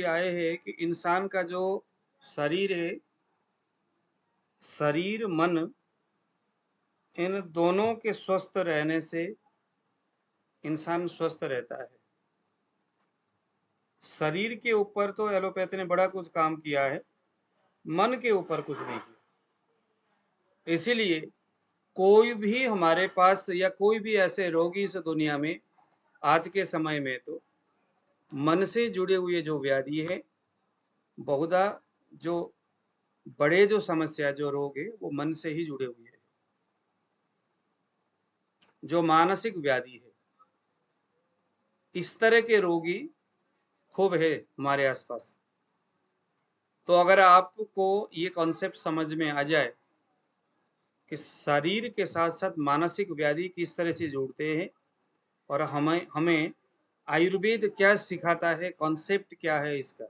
आए हैं कि इंसान का जो शरीर है, शरीर मन, इन दोनों के स्वस्थ रहने से इंसान स्वस्थ रहता है। शरीर के ऊपर तो एलोपैथी ने बड़ा कुछ काम किया है, मन के ऊपर कुछ नहीं किया। इसीलिए कोई भी हमारे पास या कोई भी ऐसे रोगी इस दुनिया में आज के समय में तो मन से जुड़े हुए जो व्याधि है, बहुधा जो बड़े जो समस्या जो रोग है वो मन से ही जुड़े हुए हैं। जो मानसिक व्याधि है, इस तरह के रोगी खूब है हमारे आसपास। तो अगर आपको ये कॉन्सेप्ट समझ में आ जाए कि शरीर के साथ साथ मानसिक व्याधि किस तरह से जोड़ते हैं और हमें हमें आयुर्वेद क्या सिखाता है, कॉन्सेप्ट क्या है इसका,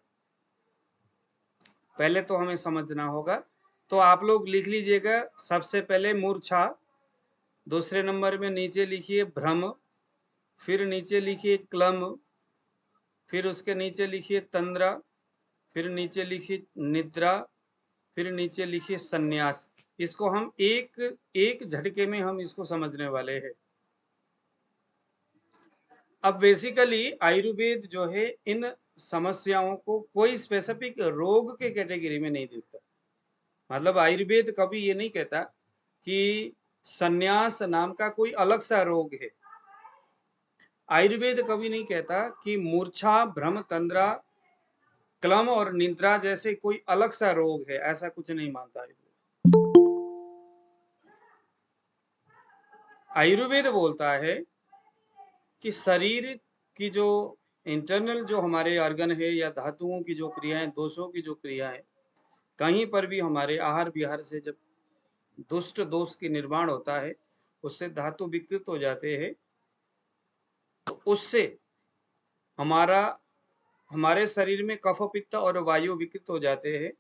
पहले तो हमें समझना होगा। तो आप लोग लिख लीजिएगा, सबसे पहले मूर्छा, दूसरे नंबर में नीचे लिखिए भ्रम, फिर नीचे लिखिए क्लम, फिर उसके नीचे लिखिए तंद्रा, फिर नीचे लिखिए निद्रा, फिर नीचे लिखिए संन्यास। इसको हम एक एक झटके में हम इसको समझने वाले हैं। अब बेसिकली आयुर्वेद जो है इन समस्याओं को कोई स्पेसिफिक रोग के कैटेगरी में नहीं देखता। मतलब आयुर्वेद कभी ये नहीं कहता कि संन्यास नाम का कोई अलग सा रोग है। आयुर्वेद कभी नहीं कहता कि मूर्छा, भ्रम, तंद्रा, क्लम और निद्रा जैसे कोई अलग सा रोग है, ऐसा कुछ नहीं मानता आयुर्वेद। आयुर्वेद बोलता है कि शरीर की जो इंटरनल जो हमारे ऑर्गन है या धातुओं की जो क्रियाएं, दोषों की जो क्रियाएं, कहीं पर भी हमारे आहार विहार से जब दुष्ट दोष की निर्माण होता है, उससे धातु विकृत हो जाते हैं, तो उससे हमारा हमारे शरीर में कफ, पित्त और वायु विकृत हो जाते हैं।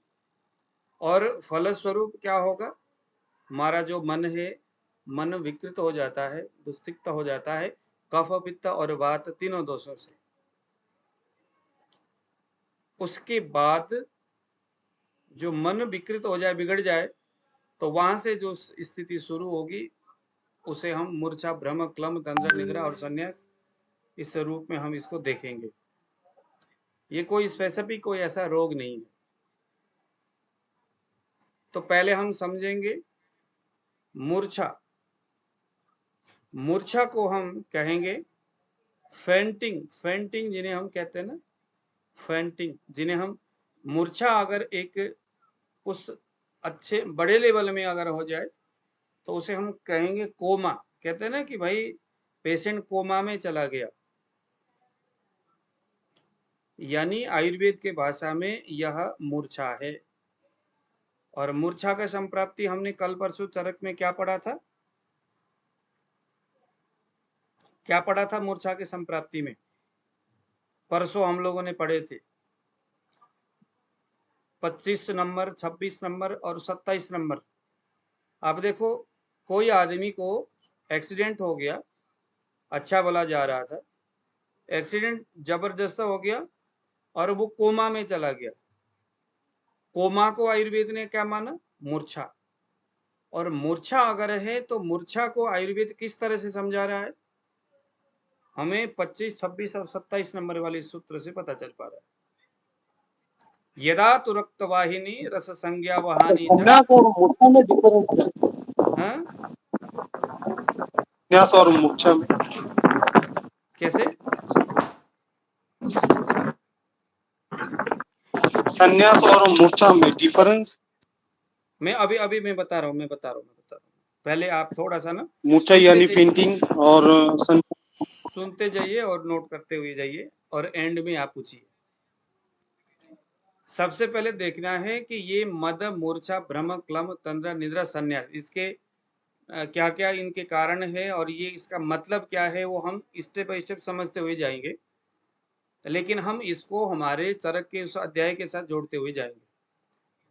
और फलस्वरूप क्या होगा, हमारा जो मन है, मन विकृत हो जाता है, दुस्सिक्त हो जाता है कफ, पित्त और वात तीनों दोषों से। उसके बाद जो मन विकृत हो जाए, बिगड़ जाए, तो वहां से जो स्थिति शुरू होगी उसे हम मूर्छा, भ्रम, क्लम, तंद्रा, निद्रा और संन्यास, इस रूप में हम इसको देखेंगे। ये कोई स्पेसिफिक कोई ऐसा रोग नहीं है। तो पहले हम समझेंगे मूर्छा। मूर्छा को हम कहेंगे फेंटिंग। फेंटिंग जिन्हें हम कहते हैं ना, फेंटिंग, जिन्हें हम मूर्छा अगर एक उस अच्छे बड़े लेवल में अगर हो जाए तो उसे हम कहेंगे कोमा। कहते हैं ना कि भाई पेशेंट कोमा में चला गया, यानी आयुर्वेद के भाषा में यह मूर्छा है। और मूर्छा का संप्राप्ति हमने कल परसों चरक में क्या पढ़ा था, क्या पढ़ा था मूर्छा के संप्राप्ति में? परसों हम लोगों ने पढ़े थे 25 नंबर, 26 नंबर और 27 नंबर। अब देखो, कोई आदमी को एक्सीडेंट हो गया, अच्छा भला जा रहा था, एक्सीडेंट जबरदस्त हो गया और वो कोमा में चला गया। कोमा को आयुर्वेद ने क्या माना? मूर्छा। और मूर्छा अगर है तो मूर्छा को आयुर्वेद किस तरह से समझा रहा है, हमें 25, 26 और 27 नंबर वाले सूत्र से पता चल पा रहा है। यदा तो रक्तवाहिनी रस संज्ञा वहानी संन्यास और मूर्छा में डिफरेंस क्या है? संन्यास और मूर्छा में कैसे? संन्यास और मूर्छा में डिफरेंस? मैं अभी अभी मैं बता रहा हूँ। पहले आप थोड़ा सा ना मूर्छा सुनते यानी जाइए, फेंटिंग और सुनते जाइए और नोट करते हुए जाइए और एंड में आप पूछिए। सबसे पहले देखना है कि ये मद, मूर्छा, भ्रम, क्लम, तंद्रा, निद्रा, संन्यास, इसके क्या क्या इनके कारण है और ये इसका मतलब क्या है, वो हम स्टेप बाय स्टेप समझते हुए जाएंगे। लेकिन हम इसको हमारे चरक के उस अध्याय के साथ जोड़ते हुए जाएंगे।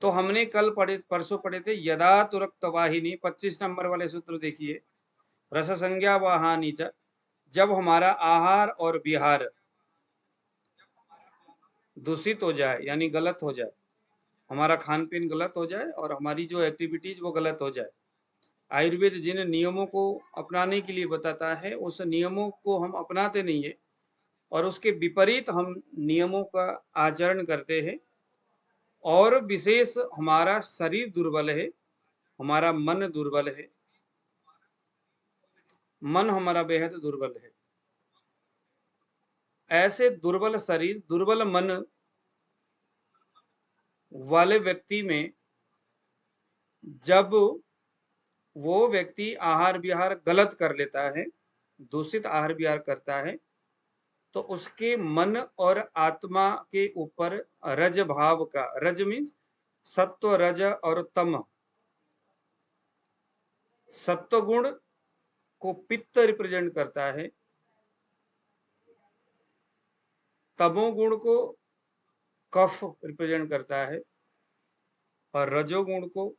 तो हमने कल परसों पढ़े थे यदा तुरक्त वाहिनी, 25 नंबर वाले सूत्र देखिए, रस संज्ञा वहानी च, जब हमारा आहार और विहार दूषित हो जाए यानी गलत हो जाए, हमारा खान पीन गलत हो जाए और हमारी जो एक्टिविटीज वो गलत हो जाए। आयुर्वेद जिन नियमों को अपनाने के लिए बताता है उस नियमों को हम अपनाते नहीं है और उसके विपरीत हम नियमों का आचरण करते हैं और विशेष हमारा शरीर दुर्बल है, हमारा मन दुर्बल है, मन हमारा बेहद दुर्बल है। ऐसे दुर्बल शरीर दुर्बल मन वाले व्यक्ति में जब वो व्यक्ति आहार विहार गलत कर लेता है, दूषित आहार विहार करता है, तो उसके मन और आत्मा के ऊपर रज भाव का, रज मीन्स सत्व रज और तम, सत्व गुण को पित्त रिप्रेजेंट करता है, तमोगुण को कफ रिप्रेजेंट करता है और रजोगुण को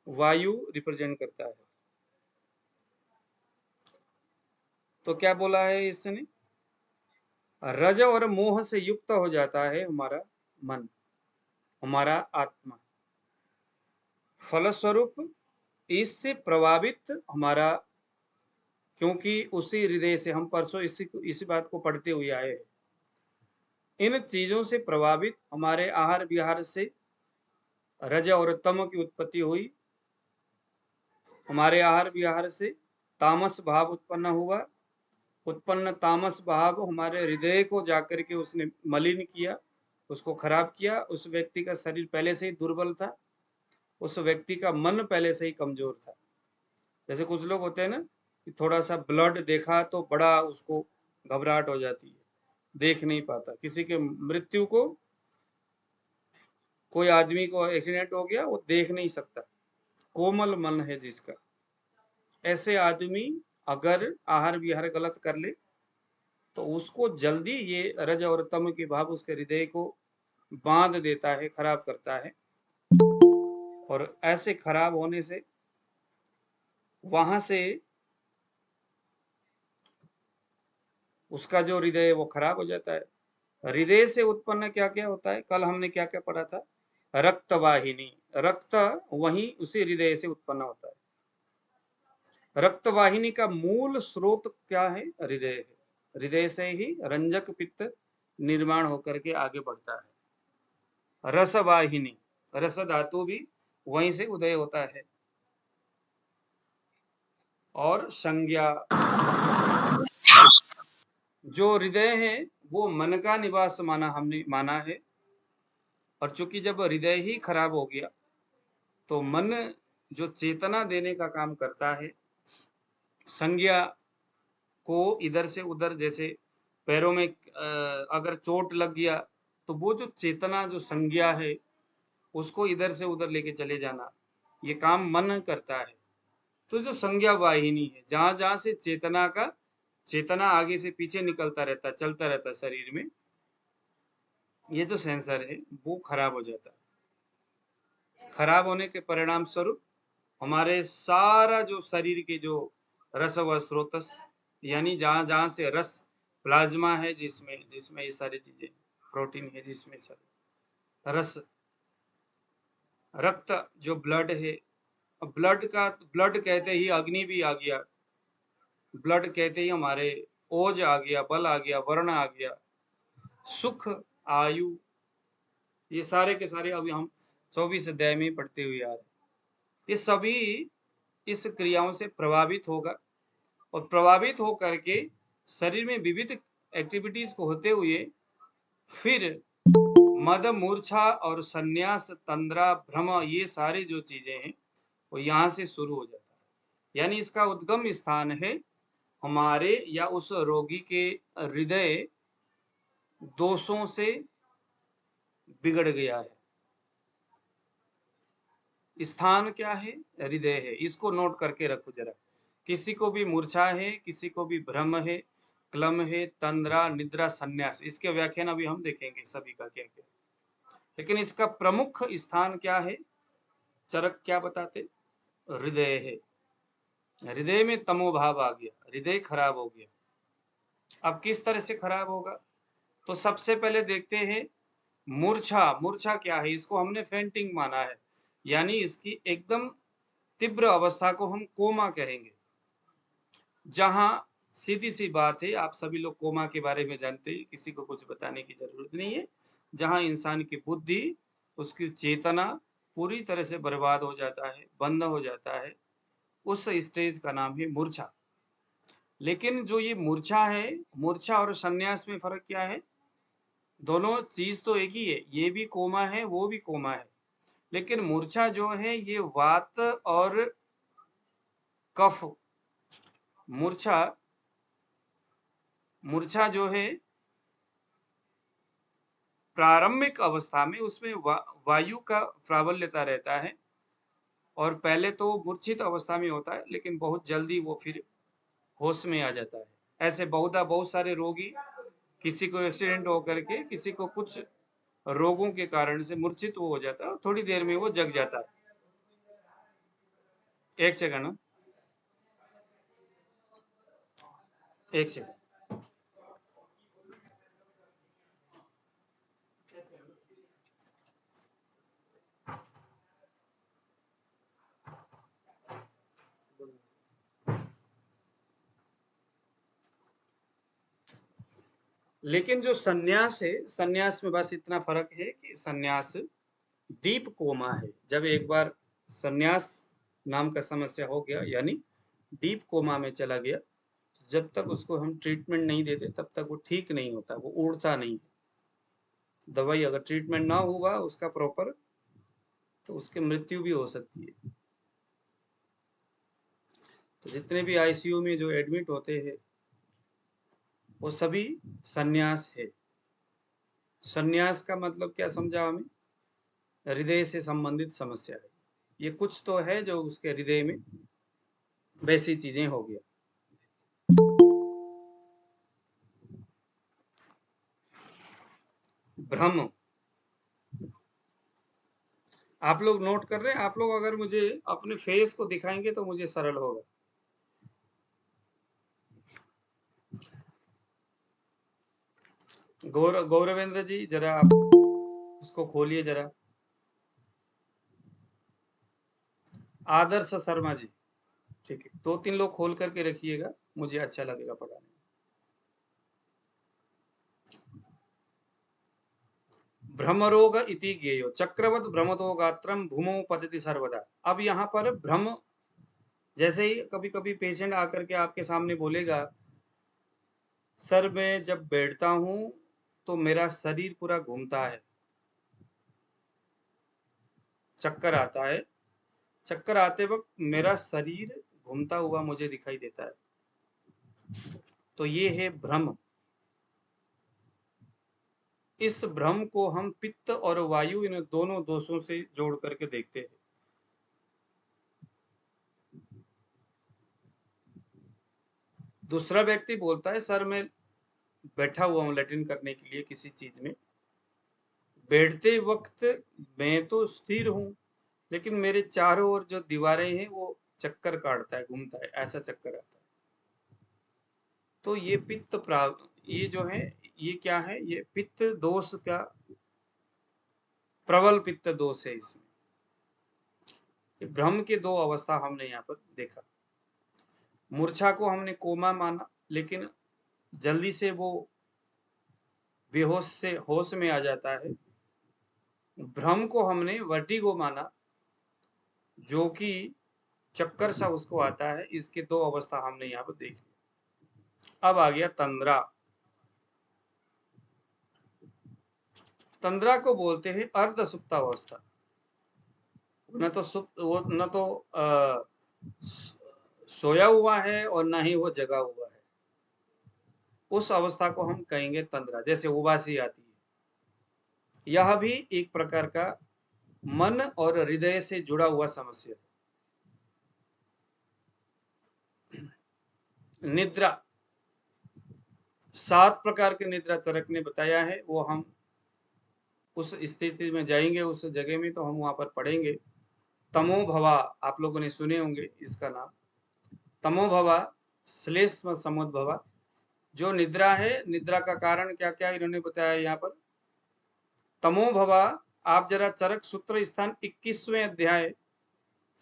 वायु रिप्रेजेंट करता है। तो क्या बोला है इसने? रज और मोह से युक्त हो जाता है हमारा मन, हमारा आत्मा, फलस्वरूप इससे प्रभावित हमारा, क्योंकि उसी हृदय से हम परसों इसी बात को पढ़ते हुए आए हैं, इन चीजों से प्रभावित हमारे आहार विहार से रज और तम की उत्पत्ति हुई, हमारे आहार विहार से तामस भाव उत्पन्न हुआ, उत्पन्न तामस भाव हमारे हृदय को जाकर के उसने मलिन किया, उसको खराब किया। उस व्यक्ति का शरीर पहले से ही दुर्बल था, उस व्यक्ति का मन पहले से ही कमजोर था। जैसे कुछ लोग होते हैं ना कि थोड़ा सा ब्लड देखा तो बड़ा उसको घबराहट हो जाती है, देख नहीं पाता। किसी के मृत्यु को, कोई आदमी को एक्सीडेंट हो गया, वो देख नहीं सकता, कोमल मन है जिसका, ऐसे आदमी अगर आहार विहार गलत कर ले तो उसको जल्दी ये रज और तम की भाव उसके हृदय को बांध देता है, खराब करता है। और ऐसे खराब होने से वहां से उसका जो हृदय है वो खराब हो जाता है। हृदय से उत्पन्न क्या क्या होता है, कल हमने क्या क्या पढ़ा था? रक्त वाहिनी, रक्त वहीं उसी हृदय से उत्पन्न होता है। रक्त वाहिनी का मूल स्रोत क्या है? हृदय है। हृदय से ही रंजक पित्त निर्माण होकर के आगे बढ़ता है। रस वाहिनी, रस धातु भी वहीं से उदय होता है। और संज्ञा, जो हृदय है वो मन का निवास हमने माना है, और चूंकि जब हृदय ही खराब हो गया तो मन जो चेतना देने का काम करता है, संज्ञा को इधर से उधर, जैसे पैरों में अगर चोट लग गया तो वो जो चेतना, जो संज्ञा है, उसको इधर से उधर लेके चले जाना, ये काम मन करता है। तो जो संज्ञा वाहिनी है, जहां जहां से चेतना आगे से पीछे निकलता रहता, चलता रहता शरीर में, ये जो सेंसर है वो खराब हो जाता है। खराब होने के परिणाम स्वरूप हमारे सारा जो शरीर के जो रस व स्रोतस, यानी जहां जहां से रस, प्लाज्मा है जिसमें जिसमें ये सारी चीजें, प्रोटीन है जिसमें सब रस, रक्त जो ब्लड है, ब्लड कहते ही अग्नि भी आ गया, ब्लड कहते ही हमारे ओज आ गया, बल आ गया, वर्ण आ गया, सुख, आयु, ये सारे के सारे अभी हम 24 अध्याय में पढ़ते हुए आ रहे, ये सभी इस क्रियाओं से प्रभावित होगा और प्रभावित होकर के शरीर में विविध एक्टिविटीज को होते हुए फिर मद, मूर्छा और संन्यास, तंद्रा, भ्रम, ये सारी जो चीजें हैं वो यहाँ से शुरू हो जाता है। यानी इसका उद्गम स्थान है हमारे या उस रोगी के हृदय दोषों से बिगड़ गया है। स्थान क्या है? हृदय है। इसको नोट करके रखो जरा। किसी को भी मूर्छा है, किसी को भी भ्रम है, क्लम है, तंद्रा, निद्रा, संन्यास, इसके व्याख्यान अभी हम देखेंगे सभी का क्या क्या। लेकिन इसका प्रमुख स्थान क्या है? चरक क्या बताते? हृदय है। हृदय में तमोभाव आ गया, हृदय खराब हो गया। अब किस तरह से खराब होगा? तो सबसे पहले देखते हैं मूर्छा। मूर्छा क्या है? इसको हमने फेंटिंग माना है, यानी इसकी एकदम तीव्र अवस्था को हम कोमा कहेंगे। जहां सीधी सी बात है, आप सभी लोग कोमा के बारे में जानते हैं, किसी को कुछ बताने की जरूरत नहीं है। जहां इंसान की बुद्धि, उसकी चेतना पूरी तरह से बर्बाद हो जाता है, बंद हो जाता है, उस स्टेज का नाम है मूर्छा। लेकिन जो ये मूर्छा है, मूर्छा और संन्यास में फर्क क्या है? दोनों चीज तो एक ही है, ये भी कोमा है, वो भी कोमा है। लेकिन मूर्छा जो है ये वात और कफ, मूर्छा मूर्छा जो है प्रारंभिक अवस्था में उसमें वायु का प्राबल्यता रहता है, और पहले तो मूर्छित अवस्था में होता है, लेकिन बहुत जल्दी वो फिर होश में आ जाता है। ऐसे बहुत सारे रोगी, किसी को एक्सीडेंट होकर के, किसी को कुछ रोगों के कारण से मूर्छित वो हो जाता है, थोड़ी देर में वो जग जाता है। एक सेकंड, एक सेकंड। लेकिन जो सन्यास है, सन्यास में बस इतना फर्क है कि सन्यास डीप कोमा है। जब एक बार सन्यास नाम का समस्या हो गया, यानी डीप कोमा में चला गया, जब तक उसको हम ट्रीटमेंट नहीं देते तब तक वो ठीक नहीं होता, वो उड़ता नहीं। दवाई अगर ट्रीटमेंट ना हुआ उसका प्रॉपर, तो उसकी मृत्यु भी हो सकती है। तो जितने भी आईसीयू में जो एडमिट होते हैं वो सभी सन्यास है। सन्यास का मतलब क्या समझा हमें? हृदय से संबंधित समस्या है, ये कुछ तो है जो उसके हृदय में वैसी चीजें हो गया। भ्रम, आप लोग नोट कर रहे हैं? आप लोग अगर मुझे अपने फेस को दिखाएंगे तो मुझे सरल होगा। गौरवेंद्र जी जरा आप इसको खोलिए जरा। आदर्श शर्मा जी, ठीक है, 2-3 लोग खोल करके रखिएगा, मुझे अच्छा लगेगा पढ़ाने। भ्रमरोग इति ज्ञेयो चक्रवत भ्रमतो गात्रम भूमौ पतति सर्वदा। अब यहाँ पर भ्रम, जैसे ही कभी कभी पेशेंट आकर के आपके सामने बोलेगा, सर मैं जब बैठता हूं तो मेरा शरीर पूरा घूमता है, चक्कर आता है, चक्कर आते वक्त मेरा शरीर घूमता हुआ मुझे दिखाई देता है, तो ये है भ्रम। इस भ्रम को हम पित्त और वायु, इन दोनों दोषों से जोड़ करके देखते हैं। दूसरा व्यक्ति बोलता है, सर मैं बैठा हुआ हूं लैट्रिन करने के लिए किसी चीज में, बैठते वक्त मैं तो स्थिर हूं, लेकिन मेरे चारों ओर जो दीवारें हैं वो चक्कर काटता है, घूमता है, ऐसा चक्कर आता है। तो ये पित्त ये जो है, ये क्या है? ये पित्त दोष का, प्रबल पित्त दोष है इसमें। भ्रम के दो अवस्था हमने यहाँ पर देखा। मूर्छा को हमने कोमा माना, लेकिन जल्दी से वो बेहोश से होश में आ जाता है। भ्रम को हमने वर्टिगो माना, जो कि चक्कर सा उसको आता है। इसके दो अवस्था हमने यहाँ पर देख ली। अब आ गया तंद्रा। तंद्रा को बोलते हैं अर्ध सुप्तावस्था। न तो सुप्त, वो न तो सोया हुआ है और ना ही वो जगा हुआ है, उस अवस्था को हम कहेंगे तंद्रा। जैसे उबासी आती है, यह भी एक प्रकार का मन और हृदय से जुड़ा हुआ समस्या है। निद्रा, 7 प्रकार के निद्रा चरक ने बताया है, वो हम उस स्थिति में जाएंगे, उस जगह में तो हम वहां पर पढ़ेंगे। तमोभवा, आप लोगों ने सुने होंगे इसका नाम। तमोभवा, श्लेष्म समुद्भवा, जो निद्रा है, निद्रा का कारण क्या क्या इन्होंने बताया यहाँ पर। तमो भवा, आप जरा चरक सूत्र स्थान 21वें अध्याय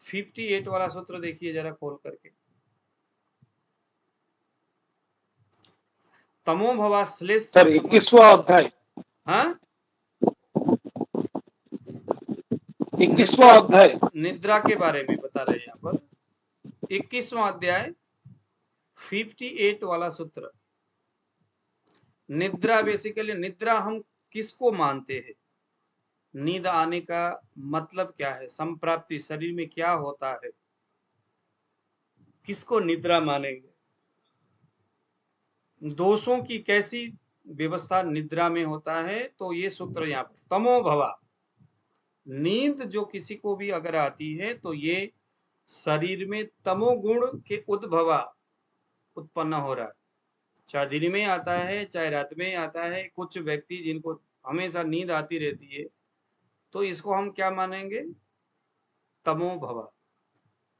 58 वाला सूत्र देखिए जरा खोल करके। तमो भवा श्लेष्म सर 21वां अध्याय, हाँ 21वां अध्याय निद्रा के बारे में बता रहे हैं यहाँ पर। 21वां अध्याय 58 वाला सूत्र। निद्रा बेसिकली, निद्रा हम किसको मानते हैं, नींद आने का मतलब क्या है, संप्राप्ति शरीर में क्या होता है, किसको निद्रा मानेंगे, दोषों की कैसी व्यवस्था निद्रा में होता है। तो ये सूत्र यहाँ पर तमो भवा, नींद जो किसी को भी अगर आती है तो ये शरीर में तमोगुण के उद्भवा उत्पन्न हो रहा है, चाहे दिन में आता है चाहे रात में आता है। कुछ व्यक्ति जिनको हमेशा नींद आती रहती है तो इसको हम क्या मानेंगे, तमो भवा,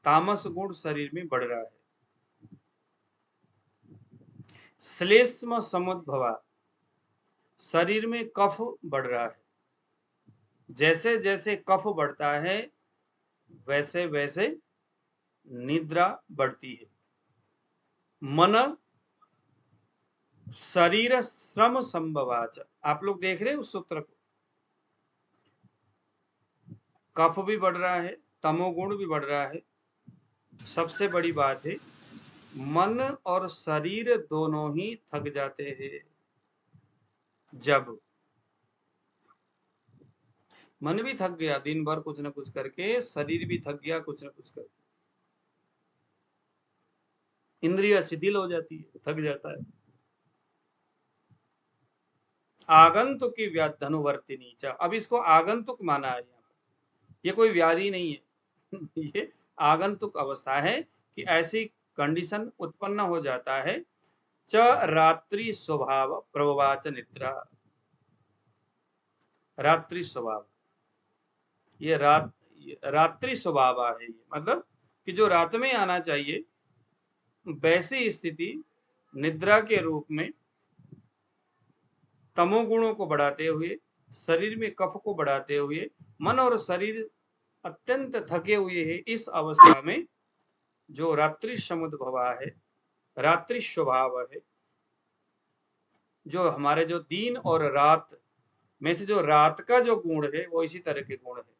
तामस गुण शरीर में बढ़ रहा है। श्लेष्म समुद्भवा, शरीर में कफ बढ़ रहा है, जैसे जैसे कफ बढ़ता है वैसे वैसे निद्रा बढ़ती है। मन शरीर श्रम संभवाच, आप लोग देख रहे हैं उस सूत्र को, कफ भी बढ़ रहा है, तमोगुण भी बढ़ रहा है। सबसे बड़ी बात है मन और शरीर दोनों ही थक जाते हैं। जब मन भी थक गया दिन भर कुछ न कुछ करके, शरीर भी थक गया कुछ न कुछ करके, इंद्रिय शिथिल हो जाती है, थक जाता है। आगंतुक की व्याधनुवर्तिनी च, अब इसको आगंतुक माना है यहाँ पर, ये कोई व्याधि नहीं है ये आगंतुक अवस्था है कि ऐसी कंडीशन उत्पन्न हो जाता है। च रात्रि स्वभाव प्रभवाच निद्रा, रात्रि स्वभाव, ये रात्रि स्वभाव है, ये मतलब कि जो रात में आना चाहिए वैसी स्थिति निद्रा के रूप में तमोगुणों को बढ़ाते हुए, शरीर में कफ को बढ़ाते हुए, मन और शरीर अत्यंत थके हुए है। इस अवस्था में जो रात्रि समुद्भवा है, रात्रि स्वभाव है, जो हमारे जो दिन और रात में से जो रात का जो गुण है वो इसी तरह के गुण है।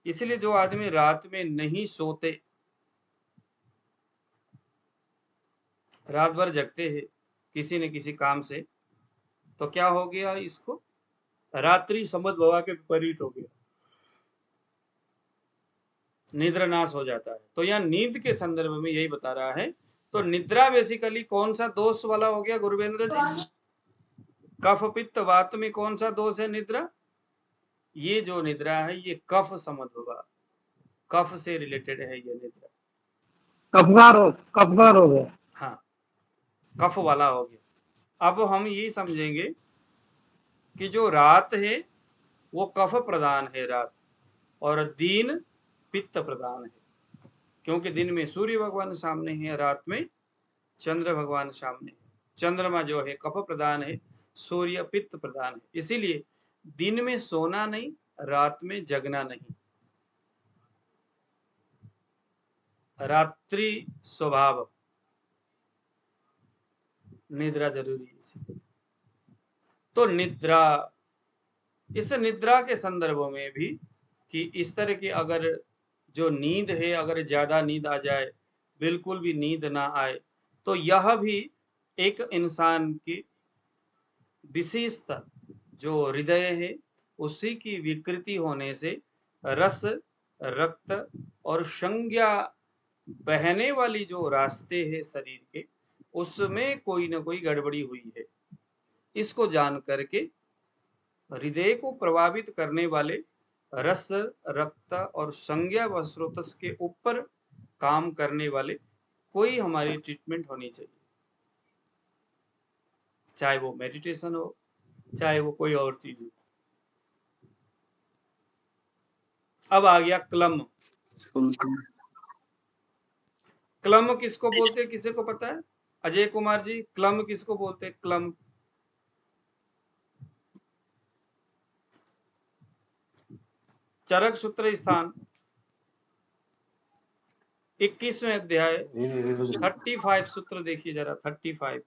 इसलिए जो आदमी रात में नहीं सोते, रात भर जगते हैं किसी न किसी काम से, तो क्या हो गया, इसको रात्रि समुद्भवा के विपरीत हो गया, निद्रा नाश हो जाता है। तो यहाँ नींद के संदर्भ में यही बता रहा है। तो निद्रा बेसिकली कौन सा दोष वाला हो गया गुरुवेंद्र जी, कफ पित्त वात में कौन सा दोष है निद्रा, ये जो निद्रा है ये कफ समुद्भवा, कफ से रिलेटेड है ये निद्रा। कफगार हो गया। हाँ कफ वाला हो गया। अब हम ये समझेंगे कि जो रात है वो कफ प्रधान है रात, और दिन पित्त प्रधान है, क्योंकि दिन में सूर्य भगवान सामने है, रात में चंद्र भगवान सामने है। चंद्रमा जो है कफ प्रधान है, सूर्य पित्त प्रधान है। इसीलिए दिन में सोना नहीं, रात में जगना नहीं, रात्रि स्वभाव निद्रा जरूरी है। तो निद्रा, इस निद्रा के संदर्भ में भी कि इस तरह की अगर जो नींद है, अगर ज्यादा नींद आ जाए, बिल्कुल भी नींद ना आए, तो यह भी एक इंसान की विशेषता, जो हृदय है उसी की विकृति होने से रस, रक्त और संज्ञा बहने वाली जो रास्ते हैं शरीर के, उसमें कोई ना कोई गड़बड़ी हुई है। इसको जान करके हृदय को प्रभावित करने वाले रस, रक्त और संज्ञा व स्रोतस के ऊपर काम करने वाले कोई हमारी ट्रीटमेंट होनी चाहिए, चाहे वो मेडिटेशन हो, चाहे वो कोई और चीज हो। अब आ गया क्लम। क्लम किसको बोलते हैं, किसी को पता है? अजय कुमार जी, क्लम किसको बोलते हैं? क्लम चरक सूत्र स्थान 21वें अध्याय 35 सूत्र देखिए जरा, 35।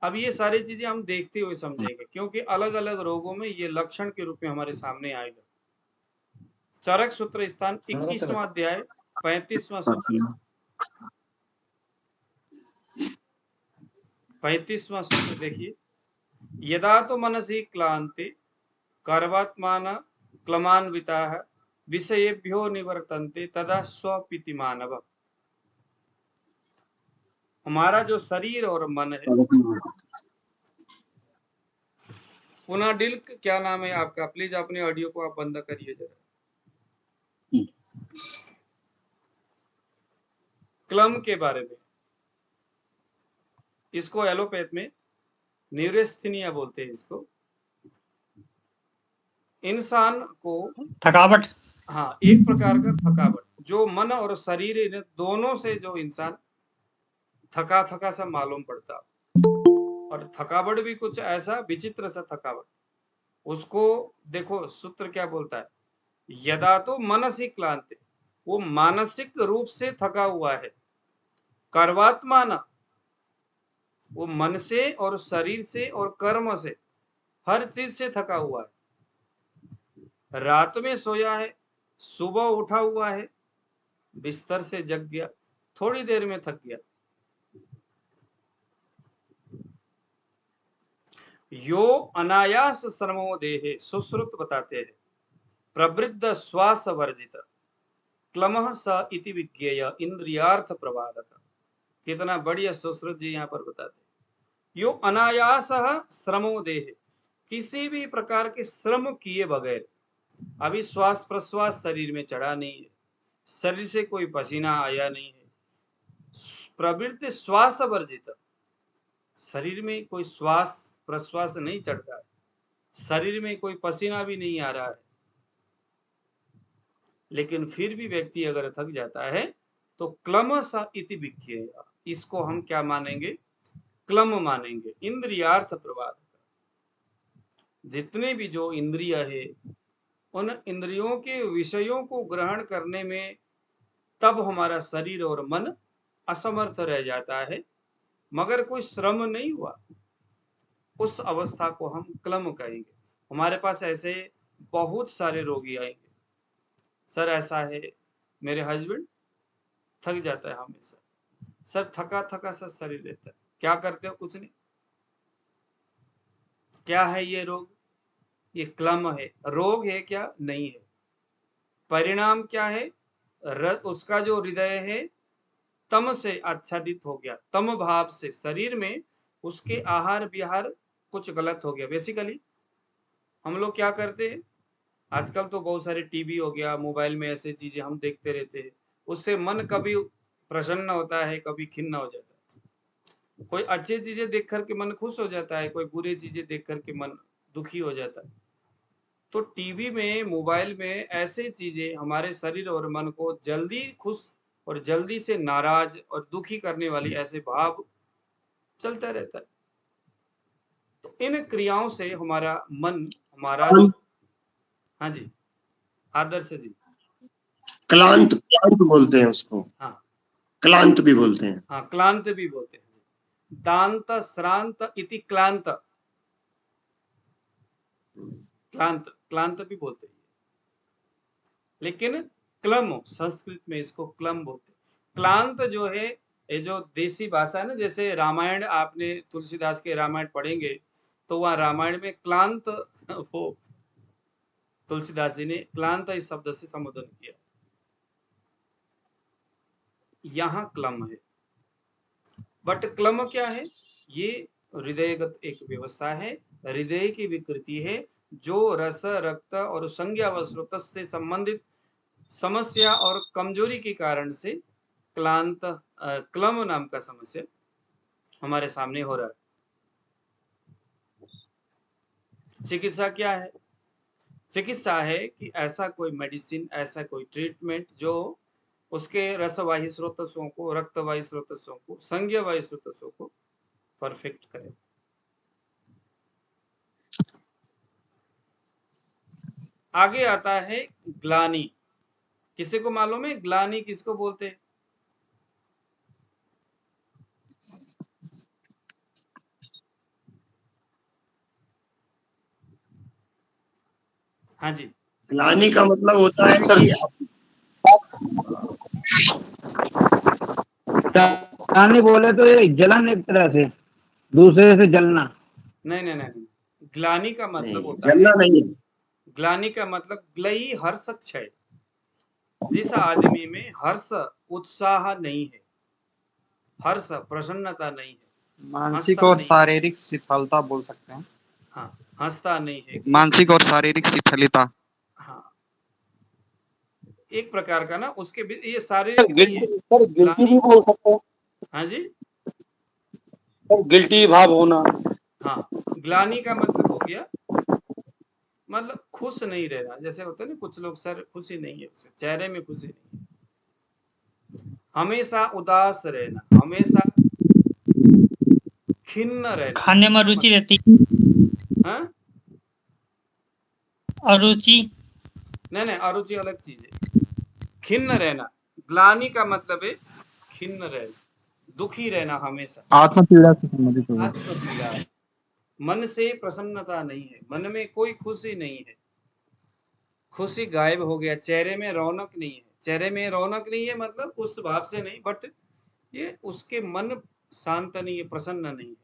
अब ये सारी चीजें हम देखते हुए समझेंगे, क्योंकि अलग अलग रोगों में ये लक्षण के रूप में हमारे सामने आएगा। चरक सूत्र स्थान 21वां अध्याय 35वां सूत्र, 35वां सूत्र देखिए। यदा तो मनसि क्लांति कर्वात्मान क्लमान्विताः विषयेभ्यो निवर्तन्ते तदा स्वपिति मानव। हमारा जो शरीर और मन है, पुनः डिल क्या नाम है आपका? प्लीज अपने ऑडियो को आप बंद करिए जरा। क्लम के बारे में, इसको एलोपैथ में न्यूरेस्थीनिया बोलते हैं इसको। इंसान को थकावट। हाँ, एक प्रकार का थकावट, जो मन और शरीर इन दोनों से जो इंसान थका थका सा मालूम पड़ता, और थकावट भी कुछ ऐसा विचित्र सा थकावट। उसको देखो सूत्र क्या बोलता है, यदा तो मनसी क्लांति, वो मानसिक रूप से थका हुआ है। कर्वात्माना, वो मन से और शरीर से और कर्म से, हर चीज से थका हुआ है। रात में सोया है, सुबह उठा हुआ है, बिस्तर से जग गया, थोड़ी देर में थक गया। यो अनायास श्रमो देहे, सुश्रुत बताते हैं, प्रवृद्ध श्वास वर्जित क्लमः स इति विज्ञेय इंद्रियार्थ प्रवादक। कितना बढ़िया सुश्रुत जी यहाँ पर बताते हैं। यो अनायास श्रमो देहे, किसी भी प्रकार के श्रम किए बगैर, अभी श्वास प्रश्वास शरीर में चढ़ा नहीं है, शरीर से कोई पसीना आया नहीं है, प्रवृत्ति श्वास वर्जित, शरीर में कोई श्वास प्रश्वास नहीं चढ़ रहा है, शरीर में कोई पसीना भी नहीं आ रहा है, लेकिन फिर भी व्यक्ति अगर थक जाता है तो क्लमस इति विज्ञेय, इसको हम क्या मानेंगे? क्लम मानेंगे, इंद्रियार्थ प्रवाद। जितने भी जो इंद्रिय है, उन इंद्रियों के विषयों को ग्रहण करने में तब हमारा शरीर और मन असमर्थ रह जाता है, मगर कोई श्रम नहीं हुआ, उस अवस्था को हम क्लम कहेंगे। हमारे पास ऐसे बहुत सारे रोगी आएंगे, सर ऐसा है, मेरे हस्बैंड थक जाता है हमेशा, सर थका थका सा शरीर रहता है, क्या करते हो? कुछ नहीं। क्या है ये रोग? ये क्लम है। रोग है क्या? नहीं है। परिणाम क्या है? उसका जो हृदय है तम से आच्छादित हो गया, तम भाव से शरीर में उसके आहार विहार कुछ गलत हो गया। बेसिकली हम लोग क्या करते हैं, आजकल तो बहुत सारे टीवी हो गया, मोबाइल में ऐसे चीजें हम देखते रहते हैं, उससे मन कभी प्रसन्न होता है, कभी खिन्न हो जाता है। कोई अच्छी चीजें देख करके मन खुश हो जाता है, कोई बुरी चीजें देख करके मन दुखी हो जाता है। तो टीवी में, मोबाइल में ऐसे चीजें हमारे शरीर और मन को जल्दी खुश और जल्दी से नाराज और दुखी करने वाली ऐसे भाव चलता रहता है। तो इन क्रियाओं से हमारा मन, हमारा जो, हाँ जी आदर्श जी, क्लांत, क्लांत बोलते हैं उसको, हाँ क्लांत भी बोलते हैं। हाँ, क्लांत भी बोलते हैं। दांत श्रांत इति क्लांत, क्लांत क्लांत भी बोलते हैं, लेकिन क्लम, संस्कृत में इसको क्लम बोलते हैं। क्लांत जो है, ये जो देसी भाषा है ना, जैसे रामायण, आपने तुलसीदास के रामायण पढ़ेंगे तो वहां रामायण में क्लांत वो तुलसीदास जी ने क्लांत इस शब्द से संबोधन किया, यहाँ क्लम है। बट क्लम क्या है? ये हृदयगत एक व्यवस्था है, हृदय की विकृति है, जो रस रक्त और संज्ञा व स्रोत से संबंधित समस्या और कमजोरी के कारण से क्लांत क्लम नाम का समस्या हमारे सामने हो रहा है। चिकित्सा क्या है? चिकित्सा है कि ऐसा कोई मेडिसिन, ऐसा कोई ट्रीटमेंट जो उसके रसवाही स्रोतस्सों को, रक्तवाही स्रोतस्सों को, संज्ञावाही स्रोतस्सों को परफेक्ट करें। आगे आता है ग्लानि। किसी को मालूम है ग्लानि किसको बोलते हैं? हाँ जी, ग्लानि का मतलब होता है सर कि ग्लानि बोले तो ये जलन, एक तरह से दूसरे से जलना। नहीं, ग्लानि का मतलब नहीं, होता है, जलना नहीं है। ग्लानि का मतलब ग्लई हर्ष क्षय। जिस आदमी में हर्ष उत्साह नहीं है, हर्ष प्रसन्नता नहीं है, मानसिक हंसता और नहीं, शारीरिक शिथिलता बोल सकते हैं। हाँ हंसता नहीं है, खुश मानसिक नहीं और शारीरिक शिथिलता। हाँ, एक प्रकार का ना उसके ये शारीरिक नहीं है। सर गिल्टी ग्लानि, भी बोल सकते हैं हाँ जी, सर, गिल्टी भाव होना। हाँ ग्लानि का मतलब हो गया मतलब खुश नहीं रहना। जैसे होता है ना कुछ लोग सर खुशी नहीं है, उसे चेहरे में खुशी नहीं है, हमेशा उदास रहना, हमेशा खिन्न रहना। खाने में खिन्न रुचि मतलब रहती, हाँ अरुचि। नहीं अरुचि अलग चीज है। खिन्न रहना, ग्लानि का मतलब है खिन्न रहना, दुखी रहना हमेशा, आत्म पीड़ा से संबंधित होगा। आत्म पीड़ा, मन से प्रसन्नता नहीं है, मन में कोई खुशी नहीं है, खुशी गायब हो गया, चेहरे में रौनक नहीं है। चेहरे में रौनक नहीं है मतलब उस भाव से नहीं, बट ये उसके मन शांत नहीं है, प्रसन्न नहीं है,